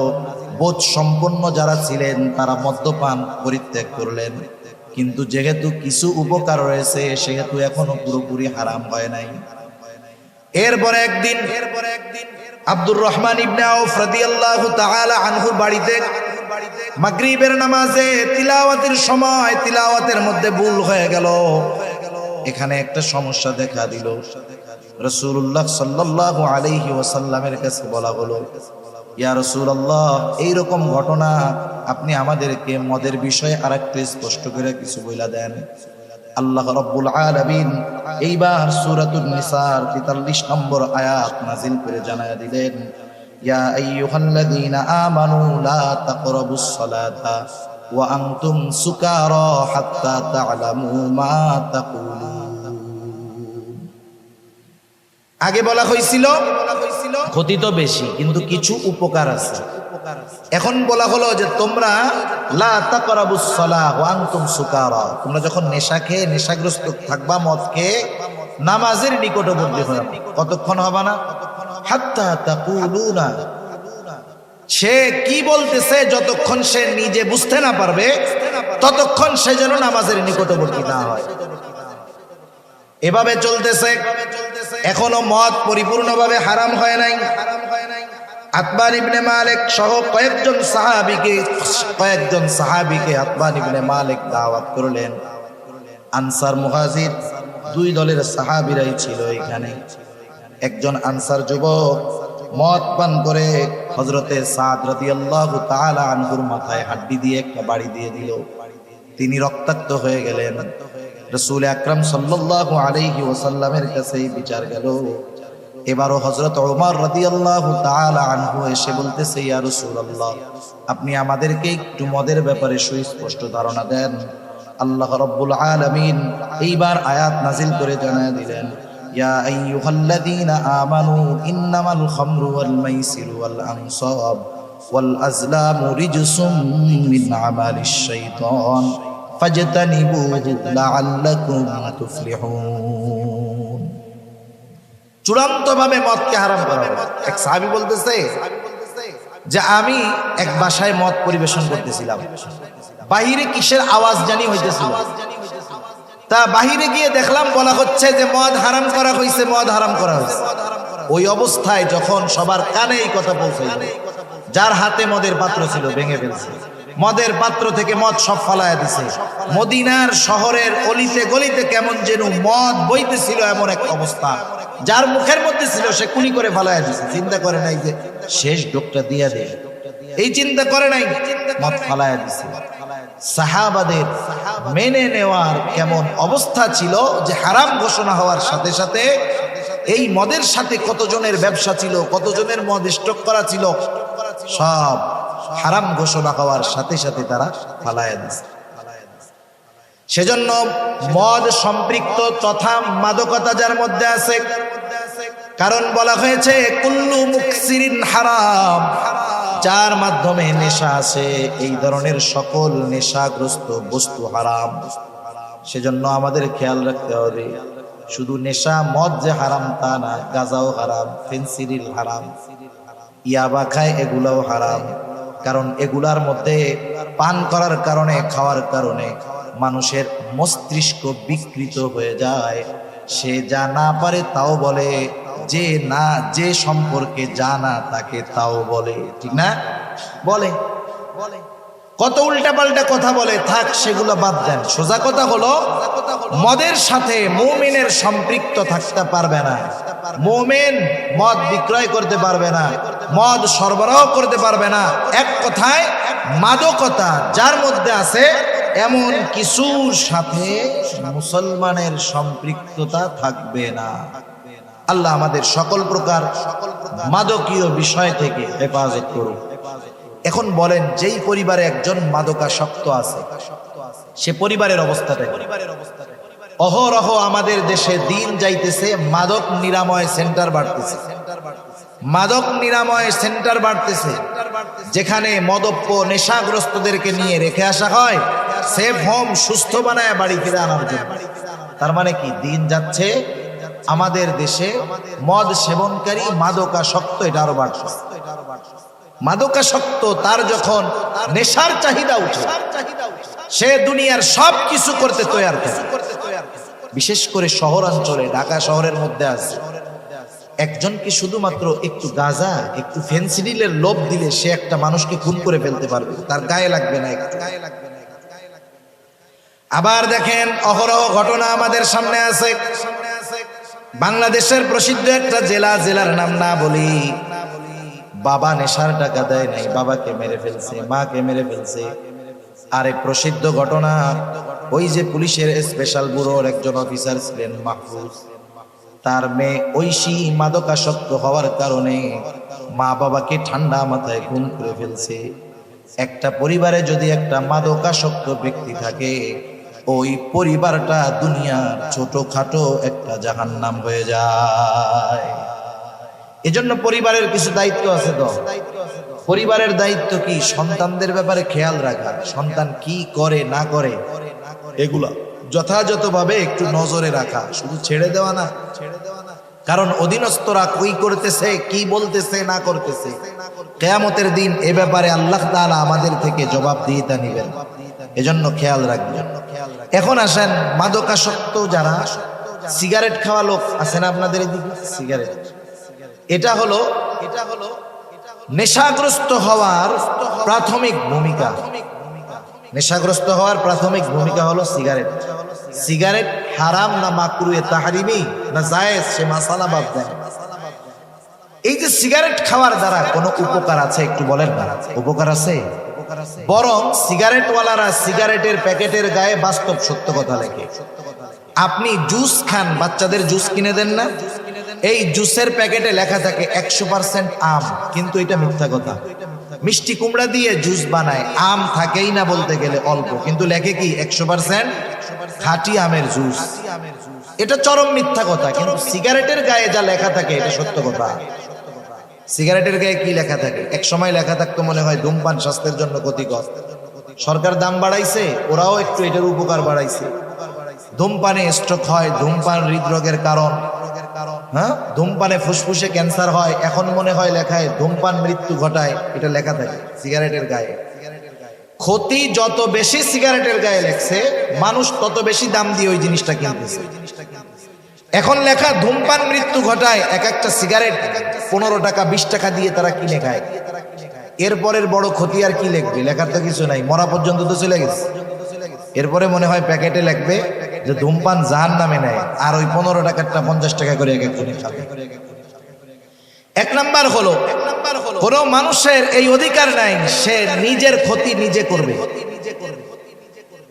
বোধ সম্পন্ন যারা ছিলেন তারা মদ্যপান পরিত্যাগ করলেন, কিন্তু যেহেতু কিছু উপকার রয়েছে সেহেতু এখনো পুরোপুরি হারাম হয় নাই। এরপরে একদিন আব্দুর রহমান ইবনে আউফ রাদিয়াল্লাহু তাআলা আনহুর বাড়িতে মাগরিবের নামাজে তিলাওয়াতের সময় তিলাওয়াতের মধ্যে ভুল হয়ে গেল। এখানে একটা সমস্যা দেখা দিল। রাসূলুল্লাহ সাল্লাল্লাহু আলাইহি ওয়াসাল্লামের কাছে বলা হলো, ইয়া রাসূলুল্লাহ, এইরকম ঘটনা আপনি আমাদেরকে মদের বিষয়ে আরেকটু স্পষ্ট করে কিছু বইলা দেন। আল্লাহ রাব্বুল আলামিন এইবার সূরাতুন নিসার 43 নম্বর আয়াত নাযিল করে জানায়া দিলেন, ইয়া আইয়ুহাল্লাযীনা আমানু লা তাকরাবুস সালাতা ওয়া আনতুম সুকারা হাত্তা তা'লামু মা তাকুলুন। আগে বলা হয়েছিল ক্ষতি তো বেশি, কিন্তু কিছু উপকার আছে। এখন বলা হলো যে তোমরা লা তাকরাবুস সালাহ ওয়া আনতুম সুকারা, তোমরা যখন নেশা খেয়ে নেশাগ্রস্ত থাকবা, মদ খেয়ে, নামাজের নিকটবর্তী হওয়া। কতক্ষণ হবে না? হাত্তা তাকুলুনা, সে কি বলতেছে যতক্ষণ সে নিজে বুঝতে না পারবে ততক্ষণ সে যেন নামাজের নিকটবর্তী না হয়। এভাবে চলতেছে, এখনো মদ পরিপূর্ণভাবে হারাম হয় নাই। আতবান ইবনে মালিক সহ কয়েকজন সাহাবীকে আতবান ইবনে মালিক দাওয়াত করলেন। আনসার মুহাজির দুই দলের সাহাবীরাই ছিল এখানে। একজন আনসার যুবক মদ পান করে হযরতে সাদ রাদিয়াল্লাহু তাআলা আনহুর মাথায় হাড্ডি দিয়ে একটা বাড়ি দিয়ে দিল। তিনি রক্তাক্ত হয়ে গেলেন। রাসূল আকরাম সাল্লাল্লাহু আলাইহি ওয়াসাল্লামের কাছে বিচার গেল। এবারও হযরত ওমর রাদিয়াল্লাহু তাআলা আনহু এসে বলতেছে, ইয়া রাসূলুল্লাহ, আপনি আমাদেরকে একটু মদের ব্যাপারে সুস্পষ্ট ধারণা দেন। আল্লাহ রাব্বুল আলামিন এইবার আয়াত নাজিল করে জানায় দিলেন, ইয়া আইয়ুহাল্লাযীনা আমানু ইন্নামাল খামরু ওয়াল মাইসিরু ওয়াল আনসাব ওয়াল আজলামু রিজসুম মিন আমালিশ শাইতান ফাজতানিবুহু লাআল্লাকুম তুফলিহুন। চূড়ান্তভাবে মদকে হারাম করা হলো। এক সাহাবী বলতেছে যে আমি এক বাসায় মদ পরিবেশন করতেছিলাম, বাহিরে কিসের আওয়াজ জানি হইতেছিল। তা বাহিরে গিয়ে দেখলাম বলা হচ্ছে যে মদ হারাম করা হয়েছে, মদ হারাম করা হয়েছে। ওই অবস্থায় যখন সবার কানে এই কথা পৌঁছাইল, যার হাতে মদের পাত্র ছিল ভেঙে ফেলছে, মদের পাত্র থেকে মদ সব ফালায়া দিছে। মদিনার শহরের অলিতে গলিতে কেমন যেন মদ বইতেছিল, এমন এক অবস্থা। যার মুখের মধ্যে ছিল সে কুলি করে ফালায়া দিছে, চিন্তা করে নাই যে শেষ ডোকটা দিয়া দেয়, এই চিন্তা করে নাই, মদ ফালায়া দিছে। সাহাবাদের মেনে নেওয়ার কেমন অবস্থা ছিল যে হারাম ঘোষণা হওয়ার সাথে সাথে এই মদের সাথে কতজনের ব্যবসা ছিল, কতজনের মদ স্টক করা ছিল, সব হারাম ঘোষণা হওয়ার সাথে সাথে তারা ফালায়া দিছে। সেজন্য মদ সম্পৃক্ত তথা মাদকতা যার মধ্যে আছে, কারণ বলা হয়েছে কুল্লু মুকসিরিন হারাম, যার মাধ্যমে নেশা আছে এই ধরনের সকল নেশাগ্রস্ত বস্তু হারাম। সেজন্য আমাদের খেয়াল রাখতে হবে, শুধু নেশা মদ যে হারাম তা না, গাঁজাও হারাম, ফেন্সিডিল হারাম, ইয়াবা খায় এগুলাও হারাম। কারণ এগুলার মধ্যে পান করার কারণে, খাওয়ার কারণে মানুষের মস্তিষ্ক বিকৃত হয়ে যায়। সে যা না পারে তাও বলে, যে সম্পর্কে জানা তাকে তাও বলে, ঠিক না? বলে কত উল্টা পাল্টা কথা বলে, থাক সেগুলো বাদ দেন। সোজা কথা হলো মদের সাথে মুমিনের সম্পৃক্ত থাকতে পারবে না। মুমিন মদ বিক্রয় করতে পারবে না, মদ সরবরাহ করতে পারবে না। এক কথায় মাদকতা যার মধ্যে আছে এমন কিছুর সাথে মুসলমানের সম্পৃক্ততা থাকবে না। আল্লাহ আমাদের সকল প্রকার মাদকীয় বিষয় থেকে হেফাজত করুন। এখন বলেন, যেই পরিবারে একজন মাদকাসক্ত আছে সে পরিবারের অবস্থাটা কি? অহরহ আমাদের দেশে দিন যাইতেছে মাদক নিরাময় সেন্টার বাড়তেছে, মাদক নিরাময় সেন্টার বাড়তেছে, যেখানে মদপ্য নেশাগ্রস্তদেরকে নিয়ে রেখে আসা হয় সেফ হোম, সুস্থ বানায় বাড়ি ফিরে আনার জন্য। তার মানে কি, দিন যাচ্ছে আমাদের দেশে মদ সেবনকারী মাদকাসক্ত এটা আরো বাড়ছে। মাদকাসক্ত তার যখন নেশার চাহিদা উঠে, সে দুনিয়ার সব কিছু করতে তৈয়ার থাকে। বিশেষ করে শহরাঞ্চলে, ঢাকা শহরের মধ্যে আছে একজনকে শুধুমাত্র একটু গাঁজা, একটু ফেন্সিডিলের লোভ দিলে সে একটা মানুষকে খুন করে ফেলতে পারবে, তার গায়ে লাগবে না একটু। আবার দেখেন, অহরহ ঘটনা আমাদের সামনে আছে। বাংলাদেশের প্রসিদ্ধ একটা জেলার নাম না বলি, বাবা নেশার টাকা দেয় নাই, বাবাকে মেরে ফেলছে, মাকে মেরে ফেলছে। আরে প্রসিদ্ধ ঘটনা, ওই যে পুলিশের স্পেশাল ব্যুরোর একজন অফিসার ছিলেন মাহফুজ, তার মেয়ে ঐশী মাদকাসক্ত হওয়ার কারণে মা বাবাকে ঠান্ডা মাথায় খুন করে ফেলছে। একটা পরিবারে যদি একটা মাদকাসক্ত ব্যক্তি থাকে, ওই পরিবারটা দুনিয়ার ছোটখাটো একটা জাহান্নাম হয়ে যায়। এজন্য পরিবারের কিছু দায়িত্ব আছে। তো পরিবারের দায়িত্ব কি? সন্তানদের ব্যাপারে খেয়াল রাখা, সন্তান কি করে না করে এগুলা যথাযথভাবে একটু নজরে রাখা, শুধু ছেড়ে দেওয়া না। কারণ অধীনস্থরা কই করতেছে, কি বলতেছে না করতেছে, কিয়ামতের দিন এ ব্যাপারে আল্লাহ তাআলা আমাদের থেকে জবাবদিহিতা নেবেন। এজন্য খেয়াল রাখবেন। এখন আসেন, মাদকাসক্ত যারা, সিগারেট খাওয়া লোক আছেন আপনাদের এদিকে, সিগারেট এটা হলো নেশাগ্রস্ত হওয়ার প্রাথমিক ভূমিকা। নেশাগ্রস্ত হওয়ার প্রাথমিক ভূমিকা হলো সিগারেট। সিগারেট হারাম না মাকরুহে তাহরিমি না জায়েজ, সে মাসালা বাদ দেন। এই যে সিগারেট খাওয়ার দ্বারা কোনো উপকার আছে একটু বলেন না? উপকার আছে? বরং সিগারেটওয়ালারা সিগারেটের প্যাকেটের গায়ে বাস্তব সত্য কথা লেখে। আপনি জুস খান, বাচ্চাদের জুস কিনে দেন না, এই জুসের প্যাকেটে লেখা থাকে 100% আম, কিন্তু এটা মিথ্যা কথা। মিষ্টি কুমড়া দিয়ে জুস বানায়, আম থাকেই না বলতে গেলে অল্প, কিন্তু লেখে কি 100% খাঁটি আমের জুস। এটা চরম মিথ্যা কথা। কিন্তু সিগারেটের গায়ে যা লেখা থাকে এটা সত্য কথা। সিগারেটের গায়ে কি লেখা থাকে? এক সময় লেখা থাকতো মনে হয় ধূমপান স্বাস্থ্যের জন্য ক্ষতিকর। সরকার দাম বাড়াইছে, ওরাও একটু এটার উপকার বাড়াইছে। ধূমপানে স্ট্রোক হয়, ধূমপান হৃদরোগের কারণ, হ্যাঁ, ধূমপানে ফুসফুসে ক্যান্সার হয়, এখন মনে হয় লেখায় ধূমপান মৃত্যু ঘটায়, এটা লেখা থাকে সিগারেটের গায়ে। ক্ষতি যত বেশি সিগারেটের গায়ে লেখছে, মানুষ তত বেশি দাম দিয়ে ওই জিনিসটা কিনতেছে। এখন লেখা ধূমপান মৃত্যু ঘটায়, এক একটা সিগারেট 15 টাকা 20 টাকা দিয়ে তারা কিনে খায়। এরপরের বড় ক্ষতি আর কি লিখবে? লেখার তো কিছু নাই, মরা পর্যন্ত তো চলে গেছে। এরপরে মনে হয় প্যাকেটে লিখবে যে ধূমপান জাহান্নামে নেয়, আর ওই 15 টাকারটা 50 টাকা করে এক একজনে খাবে। এক নাম্বার হলো, কোন মানুষের এই অধিকার নাই সে নিজের ক্ষতি নিজে করবে।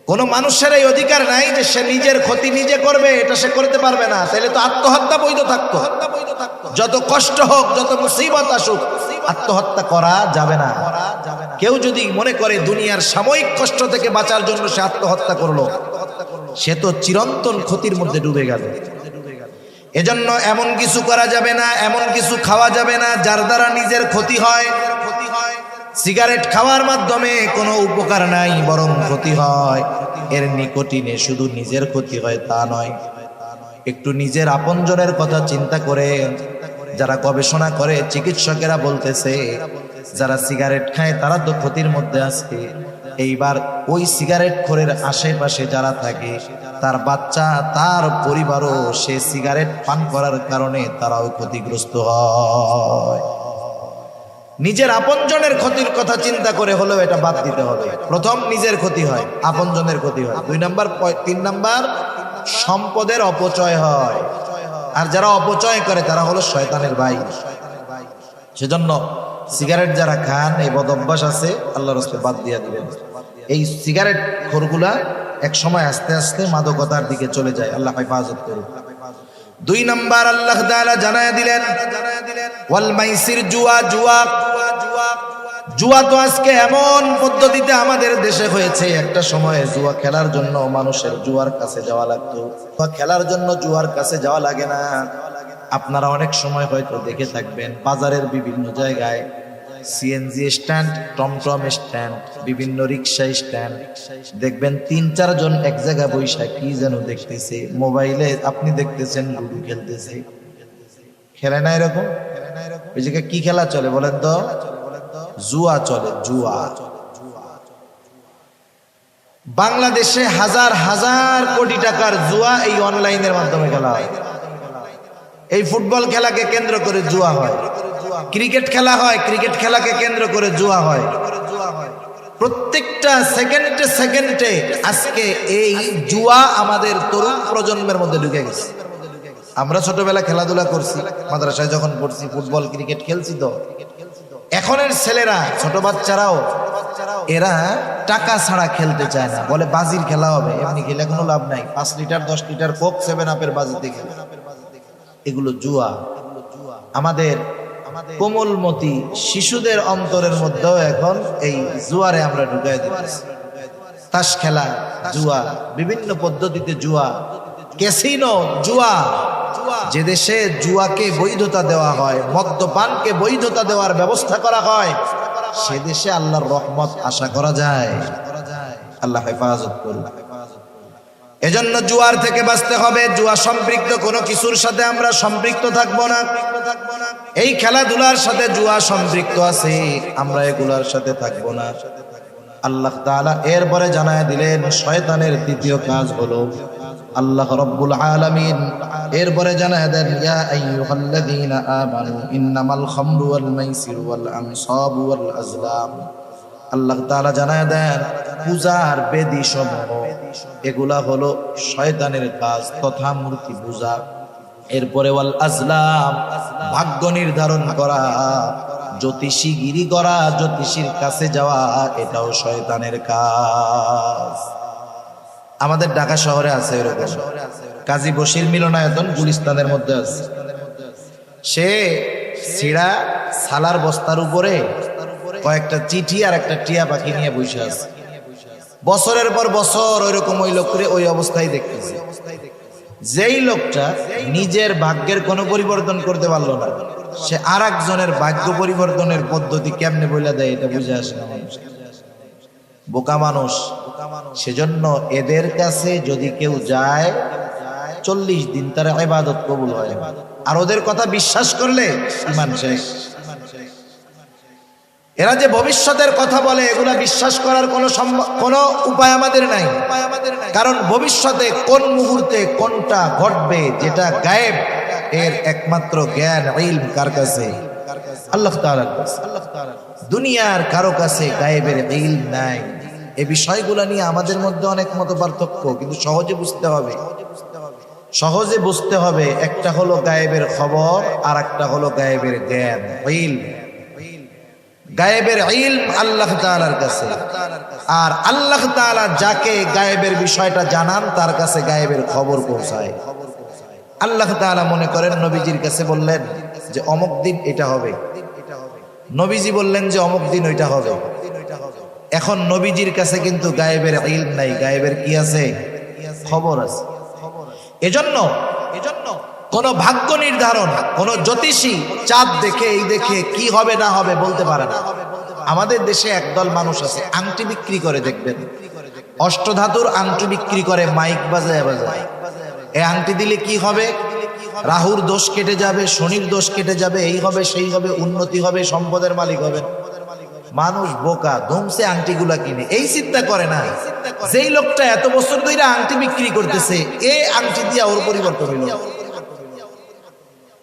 কোন মানুষের এই অধিকার নাই যে সে নিজের ক্ষতি নিজে করবে, এটা সে করতে পারবে না। তাহলে তো আত্মহত্যা বৈধ থাকতো। যত কষ্ট হোক, যত মুসিবত আসুক, আত্মহত্যা করা যাবে না। কেউ যদি মনে করে দুনিয়ার সাময়িক কষ্ট থেকে বাঁচার জন্য সে আত্মহত্যা করলো, সে তো চিরন্তন ক্ষতির মধ্যে ডুবে গেল। এজন্য এমন কিছু করা যাবে না, এমন কিছু খাওয়া যাবে না যার দ্বারা নিজের ক্ষতি হয়। সিগারেট খাওয়ার মাধ্যমে কোনো উপকার নাই, বরং ক্ষতি হয়। এর নিকোটিনে শুধু নিজের ক্ষতি হয় তা নয়, একটু নিজের আপনজনের কথা চিন্তা করে। যারা গবেষণা করে, চিকিৎসকেরা বলতেছে যারা সিগারেট খায় তারা তো ক্ষতির মধ্যে আছে। এইবার ওই সিগারেট খোরের আশেপাশে যারা থাকে, তার বাচ্চা, তার পরিবারও সে সিগারেট পান করার কারণে তারাও ক্ষতিগ্রস্ত হয়। নিজের আপনজনের ক্ষতির কথা চিন্তা করে হলেও এটা বাদ দিতে হবে। প্রথম নিজের ক্ষতি হয়, আপনজনের ক্ষতি হয়। 2 নাম্বার, 3 নাম্বার সম্পদের অপচয় হয়। আর যারা অপচয় করে তারা হলো শয়তানের ভাই। সেজন্য সিগারেট যারা খান, এই বদ অভ্যাস আছে, আল্লাহর রাস্তায় বাদ দিয়ে দিবেন। এই সিগারেট খোরগুলা এক সময় আস্তে আস্তে মাদকতার দিকে চলে যায়। আল্লাহ হেফাজত করুন। 2 নাম্বার আল্লাহ তাআলা জানায়া দিলেন ওয়াল মাইসির, জুয়া। জুয়া তো আজকে এমন পদ্ধতিতে আমাদের দেশে হয়েছে, একটা সময়ে জুয়া খেলার জন্য মানুষের জুয়ার কাছে যাওয়া লাগতো। জুয়া খেলার জন্য জুয়ার কাছে যাওয়া লাগে না। আপনারা অনেক সময় হয়তো দেখে থাকবেন, বাজারের বিভিন্ন জায়গায় সিএনজি স্ট্যান্ড, টমটম স্ট্যান্ড, বিভিন্ন রিক্সা স্ট্যান্ড, দেখবেন 3-4 জন এক জায়গায় বৈশা কি যেন দেখতেছে, মোবাইলে আপনি দেখতেছেন লুডু খেলতেছে। খেলে না এরকম? ওই জায়গায় কি খেলা চলে বলেন তো? জুয়া চলে, জুয়া। বাংলাদেশে হাজার হাজার কোটি টাকার জুয়া এই অনলাইনের মাধ্যমে খেলা হয়। এই ফুটবল খেলাকে কেন্দ্র করে জুয়া হয়, ক্রিকেট খেলা হয়, ক্রিকেট খেলাকে কেন্দ্র করে জুয়া হয়। প্রত্যেকটা সেকেন্ডে সেকেন্ডে আজকে এই জুয়া আমাদের তরুণ প্রজন্মের মধ্যে ঢুকে গেছে। আমরা ছোটবেলা খেলাধুলা করছি, মাদ্রাসায় যখন পড়ছি ফুটবল ক্রিকেট খেলছি। তো এখনের ছেলেরা, ছোট বাচ্চারাও, এরা টাকা ছাড়া খেলতে চায় না, বলে বাজির খেলা হবে। এমনি খেলে কোনো লাভ নাই। 5 লিটার 10 লিটার কোক 7 আপের বাজিতে খেলে, এগুলো জুয়া। আমাদের কোমলমতি শিশুদের অন্তরের মধ্যেও এখন এই জুয়ারে আমরা ঢুকাই দিতেছি। তাস খেলা জুয়া, বিভিন্ন পদ্ধতিতে জুয়া, ক্যাসিনো জুয়া। যে দেশে জুয়াকে বৈধতা দেওয়া হয়, মদ্যপানকে বৈধতা দেওয়ার ব্যবস্থা করা হয়, সে দেশে আল্লাহর রহমত আশা করা যায়। আল্লাহ হেফাজত করুন। এজন্য জুয়ার থেকে বাঁচতে হবে। জুয়া সম্পৃক্ত কোনো কিছুর সাথে আমরা সম্পৃক্ত থাকবো না। এই খেলাধুলার সাথে জুয়া সম্পৃক্ত আছে, আমরা এগুলার সাথে থাকবো না। আল্লাহ তাআলা এরপরে জানায় দিলেন শয়তানের তৃতীয় কাজ হলো, আল্লাহ রাব্বুল আলামিন এরপরে জানায় দেন, ইয়া আইয়ুহাল্লাযীনা আমানু ইন্নামাল খামরু ওয়াল মাইসিরু ওয়াল আনসাবু ওয়াল আজলাম। আল্লাহ তাআলা জানায় দেন পূজার বেদী সমূহ এগুলা হলো শয়তানের কাজ তথা মূর্তি পূজা। এরপরে ওয়াল আজলাম, ভাগ্য নির্ধারণ করা, জ্যোতিষীগিরি করা, জ্যোতিষীর কাছে যাওয়া, এটাও শয়তানের কাজ। আমাদের ঢাকা শহরে আছে এরকম কাজী বশির মিলনায়তন গুলিস্তানের মধ্যে আছে। সে সিড়া সালার বস্তার উপরে কয়েকটা চিঠি আর একটা টিয়া পাখি নিয়ে বসে আছে। বছরের পর বছর ওইরকম ওই লোকরে ওই অবস্থায় দেখতেছে। যেই লোকটা নিজের ভাগ্যের কোনো পরিবর্তন করতে পারলো না, সে আর একজনের ভাগ্য পরিবর্তনের পদ্ধতি কেমনে বইলা দেয় এটা বুঝে আসে না মানুষ। বোকা মানুষ। সেজন্য এদের কাছে যদি কেউ যায় 40 দিন তার ইবাদত কবুল হয়, আর ওদের কথা বিশ্বাস করলে ঈমান শেষ। এরা যে ভবিষ্যতের কথা বলে, এগুলা বিশ্বাস করার কোনো উপায় আমাদের নাই। কারণ ভবিষ্যতে কোন মুহূর্তে কোনটা ঘটবে, যেটা গায়েব, এর একমাত্র জ্ঞান ইলম কার কাছে? আল্লাহ তাআলার কাছে। দুনিয়ার কারো কাছে গায়েবের ইলম নাই। এই বিষয়গুলো নিয়ে আমাদের মধ্যে অনেক মত পার্থক্য, কিন্তু সহজে বুঝতে হবে। সহজে বুঝতে হবে, একটা হলো গায়েবের খবর আর একটা হলো গায়েবের জ্ঞান ইলম। গায়েবের ইলম আল্লাহ তাআলার কাছে, আর আল্লাহ তাআলা যাকে গায়েবের বিষয়টা জানান তার কাছে গায়েবের খবর পৌঁছায়। আল্লাহ তাআলা মনে করেন নবীজির কাছে বললেন যে অমুক দিন এটা হবে, নবীজি বললেন যে অমুক দিন ওইটা হবে। এখন নবীজির কাছে কিন্তু গায়েবের ইলম নাই, গায়েবের কি আছে? খবর আছে। এজন্য কোন ভাগ্য নির্ধারণ, কোন জ্যোতিষী চাঁদ দেখে এই দেখে কি হবে না হবে বলতে পারে না। আমাদের দেশে একদল মানুষ আছে আংটি বিক্রি করে, দেখবেন অষ্টধাতুর আংটি বিক্রি করে, মাইক বাজায় বাজায়। এই আংটি দিলে কি হবে? রাহুর দোষ কেটে যাবে, শনির দোষ কেটে যাবে, এই হবে সেই হবে, উন্নতি হবে, সম্পদের মালিক হবে। মানুষ বোকা, ধুমসে আংটিগুলা কিনে, এই চিন্তা করে না যেই লোকটা এত বছর ধরে আংটি বিক্রি করতেছে, এই আংটি দিয়া ওর পরিবর্তন হইল।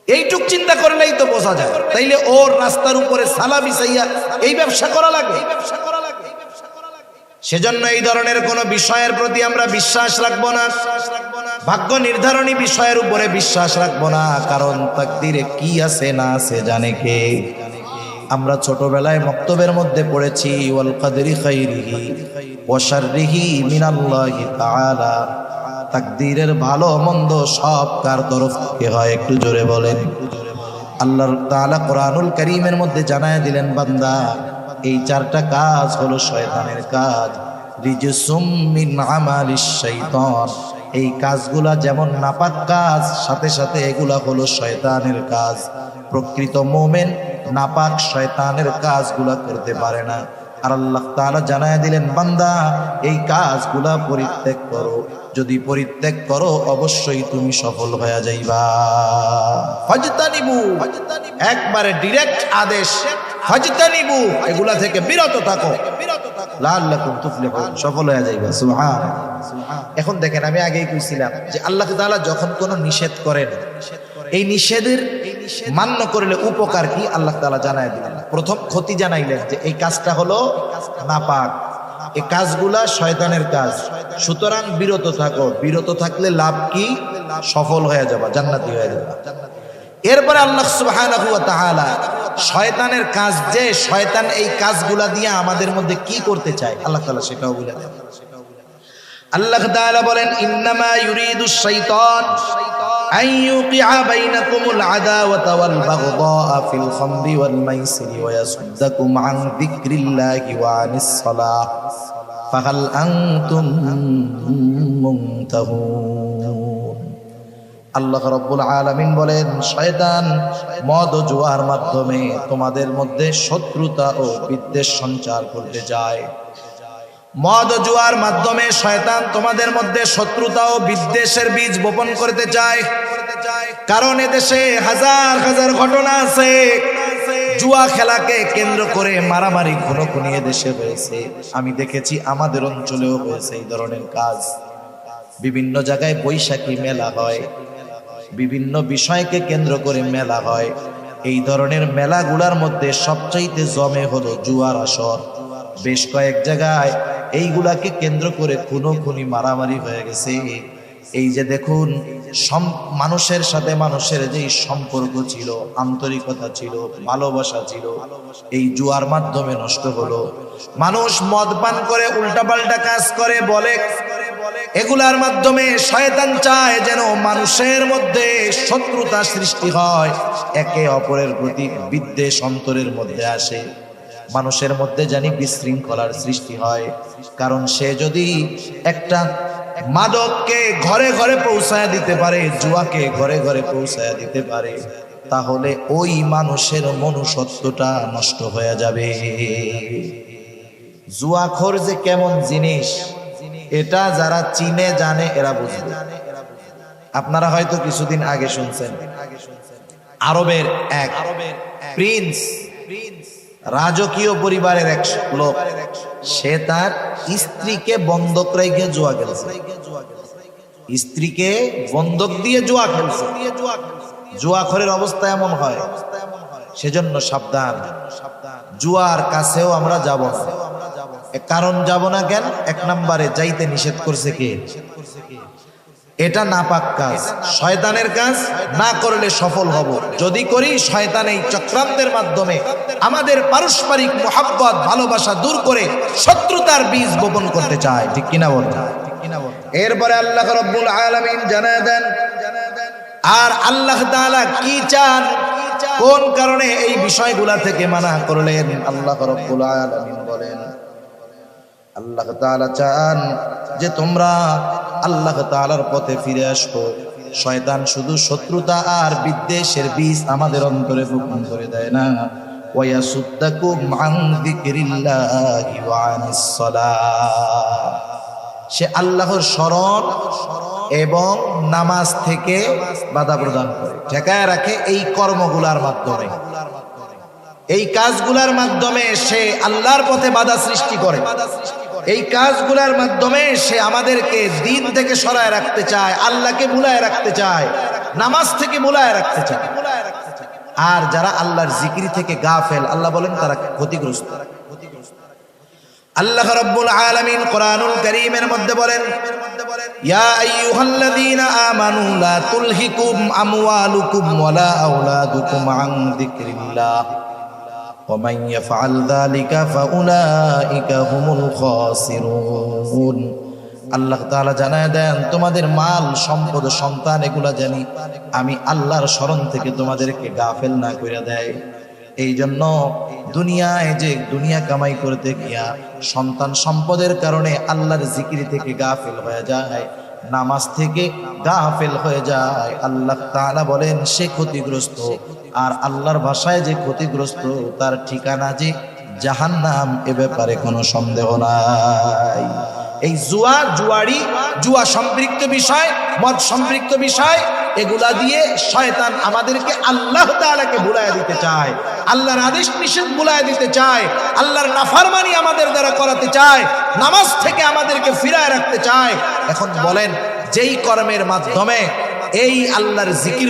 এইটুক চিন্তা করলেই তো বোঝা যায়। তাইলে ওর রাস্তার উপরে সালা বিছাইয়া এই ব্যবসা করা লাগে। সেজন্য এই ধরনের কোন বিষয়ের প্রতি আমরা বিশ্বাস রাখবো না, ভাগ্য নির্ধারণী বিষয়ের উপরে বিশ্বাস রাখবো না। কারণ তাকদীরে কি আছে না আছে জানে কে? আমরা ছোটবেলায় মক্তবের মধ্যে পড়েছি, ওয়াল কদরি খাইরিহি ওয়া শাররিহি মিনাল্লাহি তাআলা। তাকদীরের ভালো মন্দ সব কার তরফ থেকে হয়? একটু জোরে বলেন। আল্লাহ তাআলা কোরআনুল কারীমের মধ্যে জানায় দিলেন, বান্দা এই চারটা কাজ হলো শয়তানের কাজ। রিজসুম মিন আমালিশ শাইতান, এই কাজগুলা যেমন নাপাক কাজ, সাথে সাথে এগুলা হলো শয়তানের কাজ। প্রকৃত মুমিন নাপাক শয়তানের কাজগুলা করতে পারে না। আর আল্লাহ তাআলা জানায় দিলেন, বান্দা এই কাজগুলা পরিত্যাগ করো, যদি পরিত্যাগ করো অবশ্যই তুমি সফল হয়ে যাইবা। ফাজতানিবু, একবারে ডাইরেক্ট আদেশ, ফাজতানিবু, এগুলা থেকে বিরত থাকো, লাআল্লাকুম তুফলিহুন, সফল হয়ে যাইবা। সুবহানাল্লাহ। এখন দেখেন, আমি আগেই কইছিলাম যে আল্লাহ তাআলা যখন কোন নিষেধ করেন, এই নিষেধের মান্য করলে উপকার কি আল্লাহ তাআলা জানায় দিলেন। প্রথম ক্ষতি জানাইলেন যে এই কাজটা হলো নাপাক, এই কাজগুলা শয়তানের কাজ, সুতরাং বিরত থাকো। বিরত থাকলে লাভ কি? সফল হয়ে যাবা, জান্নাতি হয়ে যাবা। এরপরে আল্লাহ সুবহানাহু ওয়া তাআলা শয়তানের কাজ, যে শয়তান এই কাজগুলা দিয়ে আমাদের মধ্যে কি করতে চায় আল্লাহ তাআলা সেটাও বলে দেন। আল্লাহ তাআলা বলেন, ইন্নামা ইউরিদুশ শাইতান আন ইউকিআ বাইনাকুমুল আদাওয়াতা ওয়াল বাগদা ফিল খামরি ওয়াল মাইসিরি ওয়া ইয়াসুদ্দাকুম আন যিকরিল্লাহি ওয়া আনিস সালাহ ফাহাল আনতুম মুনতাহুন। আল্লাহ রাব্বুল আলামিন বলেন, শয়তান মদ ও জুয়ার মাধ্যমে তোমাদের মধ্যে শত্রুতা ও বিদ্বেষ সঞ্চার করতে যায়। মদ ও জুয়ার মাধ্যমে শয়তান তোমাদের মধ্যে শত্রুতা ও বিদ্বেষের বীজ বপন করতে চায়। কারণ এদেশে হাজার হাজার ঘটনা আছে, জুয়া খেলাকে কেন্দ্র করে মারামারি খুনোখুনি এদেশে হয়েছে। আমি দেখেছি আমাদের অঞ্চলেও হয়েছে এই ধরনের কাজ। বিভিন্ন জায়গায় বৈশাখী মেলা হয়, বিভিন্ন বিষয়কে কেন্দ্র করে মেলা হয়। এই ধরনের মেলাগুলার মধ্যে সবচাইতে জমে হলো জুয়ার আসর। বেশ কয়েক জায়গায় এইগুলাকে কেন্দ্র করে খুনোখুনি মারামারি হয়ে গেছে। এই যে দেখুন, মানুষের সাথে মানুষের যে সম্পর্ক ছিল, আন্তরিকতা ছিল, ভালোবাসা ছিল, এই জুয়ার মাধ্যমে নষ্ট হলো। মানুষ মদ পান করে উল্টাপাল্টা কাজ করে বলে, এগুলার মাধ্যমে শয়তান চায় যেন মানুষের মধ্যে শত্রুতা সৃষ্টি হয়, একে অপরের প্রতি বিদ্বেষ অন্তরের মধ্যে আসে, মানুষের মধ্যে জানি বিশৃঙ্খলার সৃষ্টি হয়। কারণ সে যদি একটা মাদককে ঘরে ঘরে পৌঁছায় দিতে পারে, জুয়াকে ঘরে ঘরে পৌঁছায় দিতে পারে, তাহলে ওই মানুষের মনুষ্যত্বটা নষ্ট হয়ে যাবে। জুয়াখোর যে কেমন জিনিস, এটা যারা চিনে জানে এরা বুঝবে। আপনারা হয়তো কিছুদিন আগে শুনছেন, আরবের এক প্রিন্স, রাজকীয় পরিবারের এক লোক, সে তার স্ত্রীকে বন্ধক রেখে জুয়া খেলছে। স্ত্রীকে বন্ধক দিয়ে জুয়া খেলছে। জুয়াখোরের অবস্থা এমন হয়, সেজন্য সাবধান, জুয়ার কাছেও আমরা যাব না। কারণ যাব না কেন? এক নম্বরে যাইতে নিষেধ করছে কে? এটা নাপাক কাজ, শয়তানের কাজ। না করলে সফল হব, যদি করি শয়তান এই চক্রান্তের মাধ্যমে আমাদের পারস্পরিক মোহাব্বত ভালোবাসা দূর করে শত্রুতার বীজ বপন করতে চায়। ঠিক কিনা বল? এরপরে আল্লাহ রাব্বুল আলামিন জানায় দেন, আর আল্লাহ তাআলা কি চান, কোন কারণে এই বিষয়গুলা থেকে মানা করলেন। আল্লাহ রাব্বুল আলামিন বলেন, আল্লাহ তাআলা চান যে তোমরা আল্লাহ তাআলার পথে ফিরে আসো। শয়তান শুধু শত্রুতা আর বিদ্বেষের বীজ আমাদের অন্তরে বপন করে দেয় না, ওয়ায়াসুদ্দাকুম আন যিকরিল্লাহি ওয়া আনিস সালাহ, সে আল্লাহর স্মরণ এবং নামাজ থেকে বাধা প্রদান করে, ঠেকায় রাখে। এই কর্মগুলার মাধ্যমে, এই কাজগুলার মাধ্যমে সে আল্লাহর পথে বাধা সৃষ্টি করে। এই কাজগুলার মাধ্যমে সে আমাদেরকে দিন থেকে সরায় রাখতে চায়, আল্লাহকে ভুলায় রাখতে চায়, নামাজ থেকে ভুলায় রাখতে চায়। আর যারা আল্লাহর জিকির থেকে গাফেল, আল্লাহ বলেন তারা ক্ষতিগ্রস্ত। আল্লাহ রাব্বুল আলামিন কোরআনুল কারীমের মধ্যে বলেন, ইয়া আইয়ুহাল্লাযীনা আমানু লা তুলহিকুম আমওয়ালুকুম ওয়ালা আওলাদুকুম আন যিকরিল্লাহ ওয়া মান ইয়াফআল যালিকা ফাউলাইকা হুমুল খাসিরুন। আল্লাহ তাআলা জানায় দেন, তোমাদের মাল সম্পদ সন্তান এগুলা জানি আমি আল্লাহর স্মরণ থেকে তোমাদেরকে গাফেল না করে দেয়। এই জন্য দুনিয়ায় যে দুনিয়া কামাই করতে গিয়া সন্তান সম্পদের কারণে আল্লাহর জিকির থেকে গাফেল হয়ে যায়, নামাজ থেকে গাফেল হয়ে যায়, আল্লাহ তাআলা বলেন সে ক্ষতিগ্রস্ত। আর আল্লাহর ভাষায় যে ক্ষতিগ্রস্ত, তার ঠিকানা যে জাহান্নাম, এ ব্যাপারে কোনো সন্দেহ নাই। এই জুয়া, জুয়ারি, জুয়া সম্পৃক্ত বিষয়, মদ সম্পৃক্ত বিষয়, এগুলা দিয়ে শয়তান আমাদেরকে আল্লাহ তাআলাকে ভুলায় দিতে চায়, আল্লাহর আদেশ নিষেধ ভুলায় দিতে চায়, আল্লাহর নাফরমানি আমাদের দ্বারা করাতে চায়, নামাজ থেকে আমাদেরকে ফিরায় রাখতে চায়। এখন বলেন, যেই কর্মের মাধ্যমে এই আল্লাহর জিকির,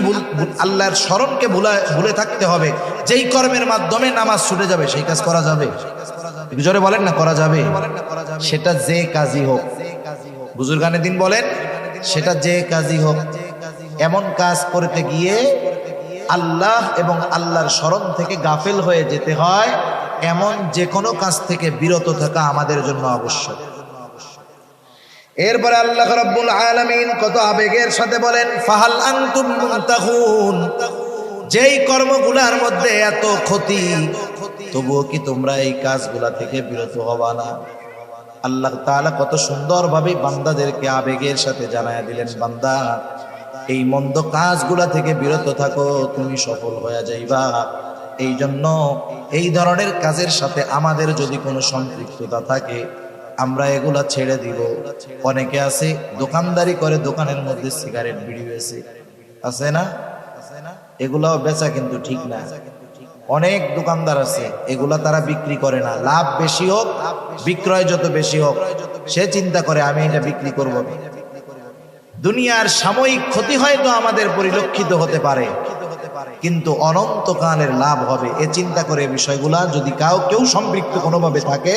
আল্লাহর স্মরণকে ভুলে থাকতে হবে, যেই কর্মের মাধ্যমে নামাজ ছুটে যাবে, সেই কাজ করা যাবে? জোরে বলেন না, করা যাবে? সেটা যে কাজই হোক, বুজুর্গানে দিন বলেন, সেটা যে কাজই হোক, এমন কাজ করতে গিয়ে আল্লাহ এবং আল্লাহর স্মরণ থেকে গাফেল হয়ে যেতে হয়, এমন যে কোনো কাজ থেকে বিরত থাকা আমাদের জন্য আবশ্যক। এরপরে আল্লাহ রাব্বুল আলামিন কত আবেগের সাথে বলেন, ফাহাল আনতুম মুনতাহুন, যেই কর্মগুলার মধ্যে এত ক্ষতি, তবুও কি তোমরা এই কাজগুলা থেকে বিরত হবা না? আল্লাহ তাআলা কত সুন্দরভাবে বান্দাদেরকে আবেগের সাথে জানায়া দিলেন, বান্দা এই মন্দ কাজগুলা থেকে বিরত থাকো, তুমি সফল হয়ে যাইবা। এই জন্য এই ধরনের কাজের সাথে আমাদের যদি কোনো সম্পৃক্ততা থাকে, আমরা এগুলা ছেড়ে দিব। অনেকে আছে দোকানদারি করে, দোকানের মধ্যে সিগারেট বিড়ি বেচে, আছে না? এগুলাও বেচা কিন্তু ঠিক না। অনেক দোকানদার আছে এগুলা তারা বিক্রি করে না, লাভ বেশি হোক, বিক্রয় যত বেশি হোক, সে চিন্তা করে আমি এটা বিক্রি করব না। দুনিয়ার সাময়িক ক্ষতি হয়তো আমাদের পরিলক্ষিত হতে পারে, কিন্তু অনন্তকালের লাভ হবে এ চিন্তা করে বিষয়গুলা যদি কেউ সম্পৃক্ত কোনোভাবে থাকে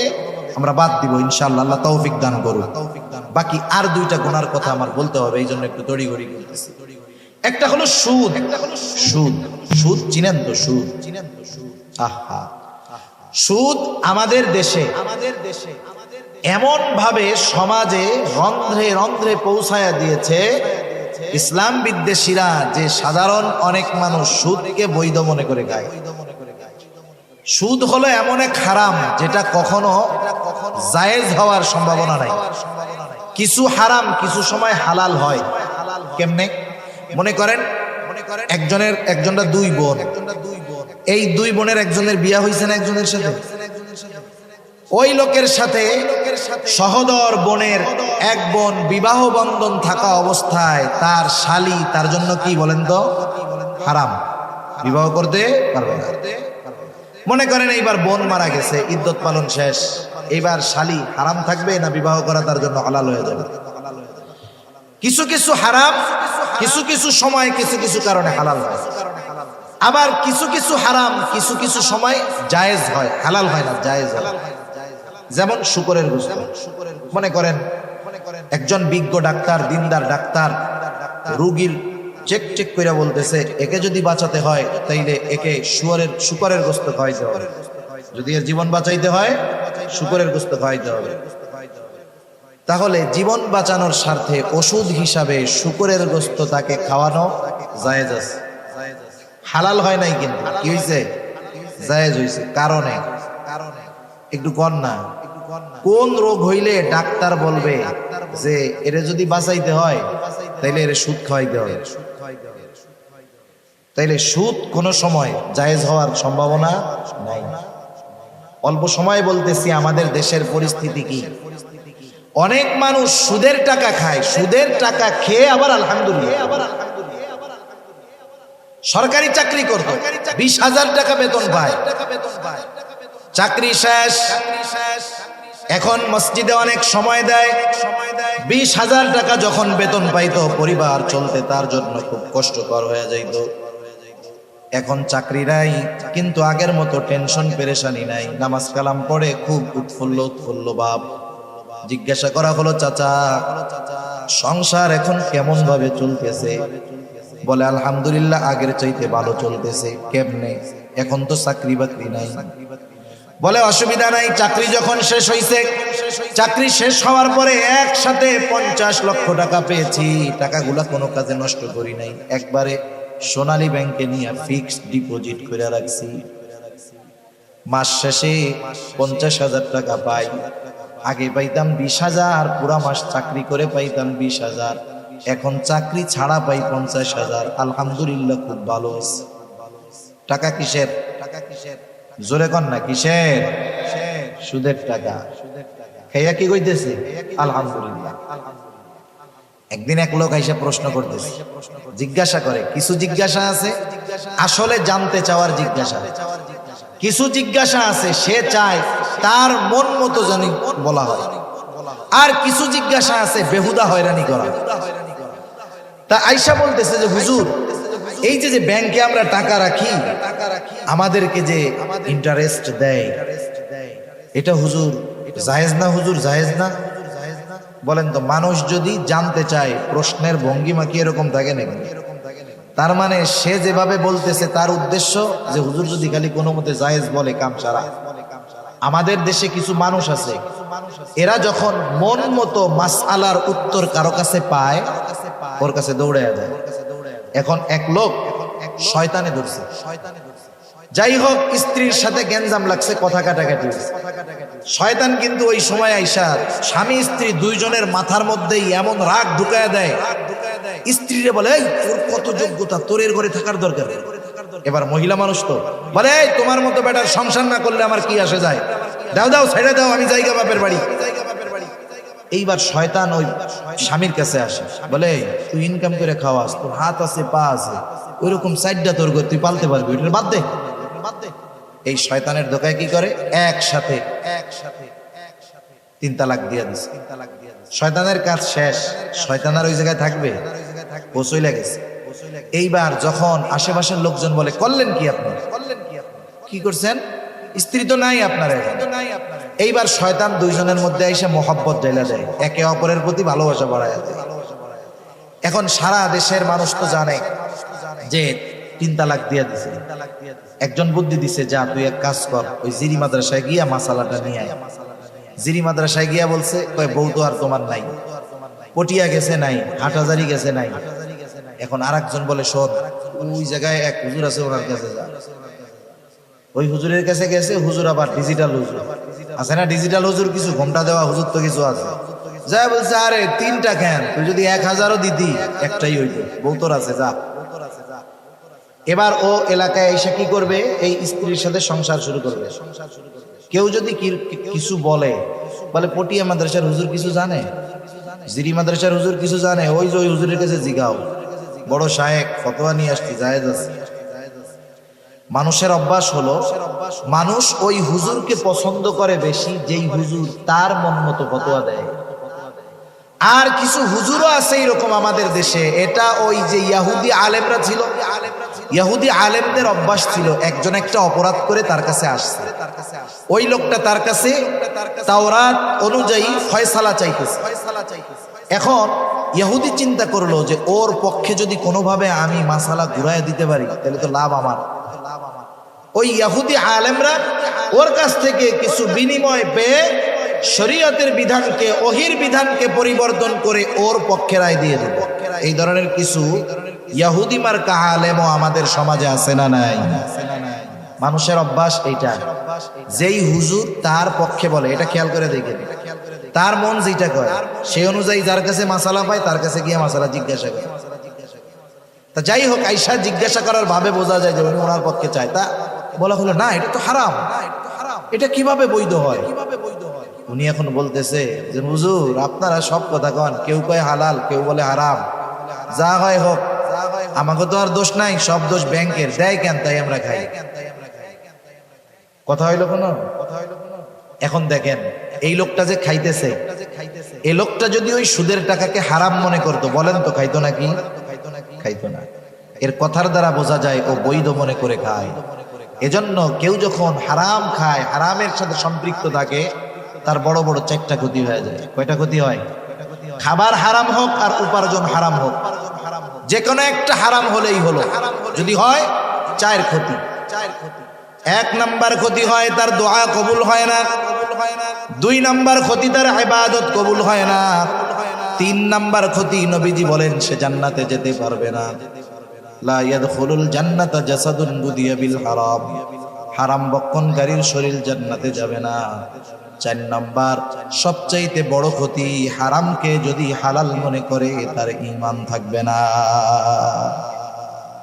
আমরা বাদ দিব ইনশাআল্লাহ। আল্লাহ তৌফিক দান করুন। বাকি আর দুইটা গুনার কথা আমার বলতে হবে, এই জন্য একটু তড়িঘড়ি বলতেছি। একটা হলো সুদ। সুদ সুদ চিনেন তো? সুদ আহা, সুদ আমাদের দেশে এমন ভাবে সমাজে রন্ধ্রে রন্ধ্রে পৌঁছায়া দিয়েছে ইসলাম বিদ্বেষীরা, যে সাধারণ অনেক মানুষ সুদকে বৈধ মনে করে গায়। সুদ হলো এমন এক হারাম যেটা কখনো জায়েজ হওয়ার সম্ভাবনা নাই। কিছু হারাম কিছু সময় হালাল হয়। কেমনে? মনে করেন একজনের দুই বোন, এই দুই বোনের একজনের বিয়ে হয়েছে না একজনের সাথে, ওই লোকের সাথে সহোদর বোনের এক বোন বিবাহ বন্ধন থাকা অবস্থায় তার শালি তার জন্য কি বলেন তো হারাম, বিবাহ করতে পারবে না। মনে করেন এইবার বোন মারা গেছে, ইদ্যত পালন শেষ, এইবার শালি হারাম থাকবে না বিবাহ করা তার জন্য হালাল হয়ে যাবে? কিছু কিছু হারাম কিছু কিছু সময় কিছু কিছু কারণে হালাল হয়, আবার কিছু কিছু হারাম কিছু কিছু সময় জায়েজ হয়, হালাল হয় না, জায়েজ হয়। যেমন শুকরের গোশত। মনে করেন একজন বিজ্ঞ ডাক্তার, দিনদার ডাক্তার রোগীর চেক করে বলতেছে একে যদি বাঁচাতে হয় তাইলে একে শুকরের গোশত খাওয়াইতে হবে, যদি এর জীবন বাঁচাইতে হয় শুকরের গোশত খাওয়াইতে হবে। তাহলে জীবন বাঁচানোর স্বার্থে ওষুধ হিসাবে শুকরের গোশত তাকে খাওয়ানো জায়েজ আছে, হালাল হয় নাই, কিন্তু কি হয়েছে? জায়েজ হয়েছে। কারণে একটু কর না, কোন রোগ হইলে ডাক্তার বলবে যে এরে যদি বাঁচাইতে হয় তাইলে এর সুদ খাওয়াইতে হবে? তাইলে সুদ কোন সময় জায়েজ হওয়ার সম্ভাবনা নাই। অল্প সময় বলতেছি আমাদের দেশের পরিস্থিতি কি। অনেক মানুষ সুদের টাকা খায়, সুদের টাকা খেয়ে আবার আলহামদুলিল্লাহ সরকারি চাকরি করতো, 20,000 টাকা বেতন পায়, চাকরি শেষ, এখন মসজিদে অনেক সময় দেয়। 20,000 টাকা যখন বেতন পাইতো পরিবার চলতে তার জন্য খুব কষ্টকর হয়ে যাইত। এখন চাকরি নাই, কিন্তু আগের মতো টেনশন পেরেশানি নাই, নামাজ কালাম পড়ে খুব উৎফুল্ল ভাব। জিজ্ঞাসা করা হলো চাচা সংসার এখন কেমন ভাবে চলতেছে? বলে আলহামদুলিল্লাহ আগের চাইতে ভালো চলতেছে। কেমনে? এখন তো চাকরি বাকরি নাই। বলে অসুবিধা নাই, চাকরি যখন শেষ হয়েছে, চাকরি শেষ হওয়ার পরে একসাথে 50 লক্ষ টাকা পেয়েছি, টাকাগুলা কোনো কাজে নষ্ট করি নাই, একবারে সোনালী ব্যাংকে নিয়ে ফিক্সড ডিপোজিট করে রাখছি। মাস শেষে 50,000 টাকা পাই, আগে পাইতাম 20,000, পুরা মাস চাকরি করে পাইতাম 20,000, এখন চাকরি ছাড়া পাই 50,000। আলহামদুলিল্লাহ খুব ভালো হয়েছে। টাকা কিসের? জোরে কন না, কিসের? সুদের টাকা। খাইয়া কি কইতেছে? আলহামদুলিল্লাহ। একদিন এক লোক এসে প্রশ্ন করতেছে, জিজ্ঞাসা করে, কিছু জিজ্ঞাসা আছে আসলে জানতে চাওয়ার জিজ্ঞাসা, কিছু জিজ্ঞাসা আছে সে চায় তার মন মতো জানি বলা হয়, আর কিছু জিজ্ঞাসা আছে বেহুদা হয়রানি করা। তা আয়সা বলতেছে যে হুজুর, এই যে ব্যাংকে আমরা টাকা রাখি, আমাদেরকে যে ইন্টারেস্ট দেয়, এটা হুজুর জায়েজ না? হুজুর জায়েজ না? বলেন তো, মানুষ যদি জানতে চায় প্রশ্নের ভঙ্গিমা কি এরকম থাকে নাকি? তার মানে সে যেভাবে বলতেছে তার উদ্দেশ্য যে হুজুর যদি খালি কোনো মতে জায়েজ বলে কাম সারা। আমাদের দেশে কিছু মানুষ আছে, এরা যখন মন মতো মাসআলার উত্তর কারো কাছে পায়, ওর কাছে দৌড়ে যায়। এখন এক লোক শয়তানে ধরছে, যাই হোক স্ত্রীর সাথে গ্যাঞ্জাম লাগছে, কথা কাটাকাটি। শয়তান কিন্তু ওই সময় আইসা স্বামী স্ত্রী দুইজনের মাথার মধ্যেই এমন রাগ ঢুকায় দেয়, স্ত্রীরে বলে এই তোর কত যোগ্যতা, তোর এর ঘরে থাকার দরকার। এবার মহিলা মানুষ তো বলে এই তোমার মতো বেটার সংসার না করলে আমার কি আসে যায়, দাও দাও ছেড়ে দাও, আমি জায়গা বাপের বাড়ি। এইবার শয়তান ওই স্বামীর কাছে আসে, বলে তুই ইনকাম করে খাওয়াস, তোর হাত আছে পা আছে, ওইরকম সাইডটা তোর ঘর, তুই পালতে পারবি, ওইটা বাদ দে। এই শয়তানের ধোকায় কি করে, একসাথে 3 তালাক দিয়ে দিছে। শয়তানের কাজ শেষ, শয়তান আর ওই জায়গায় থাকবে, ও চলে গেছে। এইবার যখন আশেপাশের লোকজন বলে করলেন কি আপনি, কি করছেন, স্ত্রী তো নাই আপনার এখানে। এইবার শয়তান দুইজনের মধ্যে এসে মোহাব্বত ঢেলে দেয়, একে অপরের প্রতি ভালোবাসা বাড়ায় দেয়। এখন সারা দেশের মানুষ তো জানে যে 3 তালাক দিয়ে দিছে। একজন বুদ্ধি দিছে, যা তুই এক কাজ কর, ওই জিরি মাদ্রাসায় গিয়া মাসালাটা নিয়ে আয়। জিরি মাদ্রাসায় গিয়া বলছে, কয় বউ তো আর তোমার নাই, পটিয়া গেছে নাই, হাটহাজারি গেছে নাই। এখন আরেকজন বলে, শোন, ওই জায়গায় এক হুজুর আছে, ওনার কাছে যা। ওই হুজুরের কাছে গেছে, হুজুর আবার ডিজিটাল হুজুর আছে না, ডিজিটাল হুজুর, কিছু ঘোমটা দেওয়া হুজুর তো কিছু আছে। যা বলছে, আরে 3টা কেন, তুই যদি 1000ও দিতি একটাই হইত, বউ তোর আছে, যা। এবার ও এলাকায় এসে কি করবে, এই স্ত্রীর সাথে সংসার শুরু করবে। কেউ যদি কিছু বলে পটিয়া মাদ্রাসার হুজুর কিছু জানে, জিরি মাদ্রাসার হুজুর কিছু জানে, ওই যে ওই হুজুরের কাছে জিগাও, বড় শায়েক ফতোয়া নিয়ে আসছি, জায়েজ আছে। মানুষের অভ্যাস হলো, মানুষ ওই হুজুরকে পছন্দ করে বেশি যেই হুজুর তার মন মতো ফতোয়া দেয়। আর কিছু হুজুরও আছে এরকম আমাদের দেশে, এটা ওই যে ইয়াহুদি আলেমরা ছিল, ইয়াহুদি আলেমদের অভ্যাস ছিল, একজন একটা অপরাধ করে তার কাছে আসছে, ওই লোকটা তার কাছে তাওরাত অনুযায়ী ফয়সালা চাইতেছে। এখন ইহুদি চিন্তা করলো যে ওর পক্ষে যদি কোনোভাবে আমি মাসালা ঘুরায় দিতে পারি তাহলে তো লাভ আমার। ওই ইহুদি আলেমরা ওর কাছ থেকে কিছু বিনিময় পেয়ে শরীয়তের বিধানকে, ওহির বিধানকে পরিবর্তন করে ওর পক্ষে রায় দিয়ে দেবে। এই ধরনের কিছু ইহুদি মার্কা আলেমও আমাদের সমাজে আছে না নাই? মানুষের অভ্যাস এইটা, যেই হুজুর তার পক্ষে বলে, এটা খেয়াল করে দেখেন, তার মন যেটা করে সেই অনুযায়ী যার কাছে মাসালা পায় তার কাছে গিয়ে মাসালা জিজ্ঞাসা করে। তা যাই হোক, আইসা জিজ্ঞাসা করার ভাবে বোঝা যায় যে উনি ওনার পক্ষে চায়। তা বলা হলো, না এটা তো হারাম, এটা কিভাবে বৈধ হয়? উনি এখন বলতেছে যে হুজুর আপনারা সব কথা কন, কেউ কয় হালাল, কেউ বলে হারাম, যা হয় হোক, আমাকে তো আর দোষ নাই, সব দোষ ব্যাংকের, দেয় কেন তাই আমরা খাই। কথা হইলো কোনো? এখন দেখেন, এই লোকটা যে খাইতেছে, এই লোকটা যদি ওই সুদের টাকাকে হারাম মনে করতো, বলেন তো খাইতো নাকি? খাইতো না। এর কথার দ্বারা বোঝা যায় ও বৈধ মনে করে খায়। এজন্য কেউ যখন হারাম খায়, হারামের সাথে সম্পৃক্ত থাকে, তার বড় বড় 4টা ক্ষতি হয়ে যায়। কয়টা ক্ষতি হয়? খাবার হারাম হোক আর উপার্জন হারাম হোক, যে কোনো একটা হারাম হলেই হলো। যদি হয় 4 ক্ষতি। 1 নাম্বার ক্ষতি হয় তার দোয়া কবুল হয় না, 2 নাম্বার ক্ষতি তার ইবাদত কবুল হয় না, 3 নাম্বার ক্ষতি নবীজি বলেন সে জান্নাতে যেতে পারবে না। লা ইয়াদখুলুল জান্নাতা জাসাদুন বুদিয়া বিল হারাম, হারাম বক্ষণকারীর শরীর জান্নাতে যাবে না। 4 নাম্বার সবচাইতে বড় ক্ষতি, হারামকে যদি হালাল মনে করে তার ঈমান থাকবে না।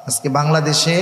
আজকে বাংলাদেশে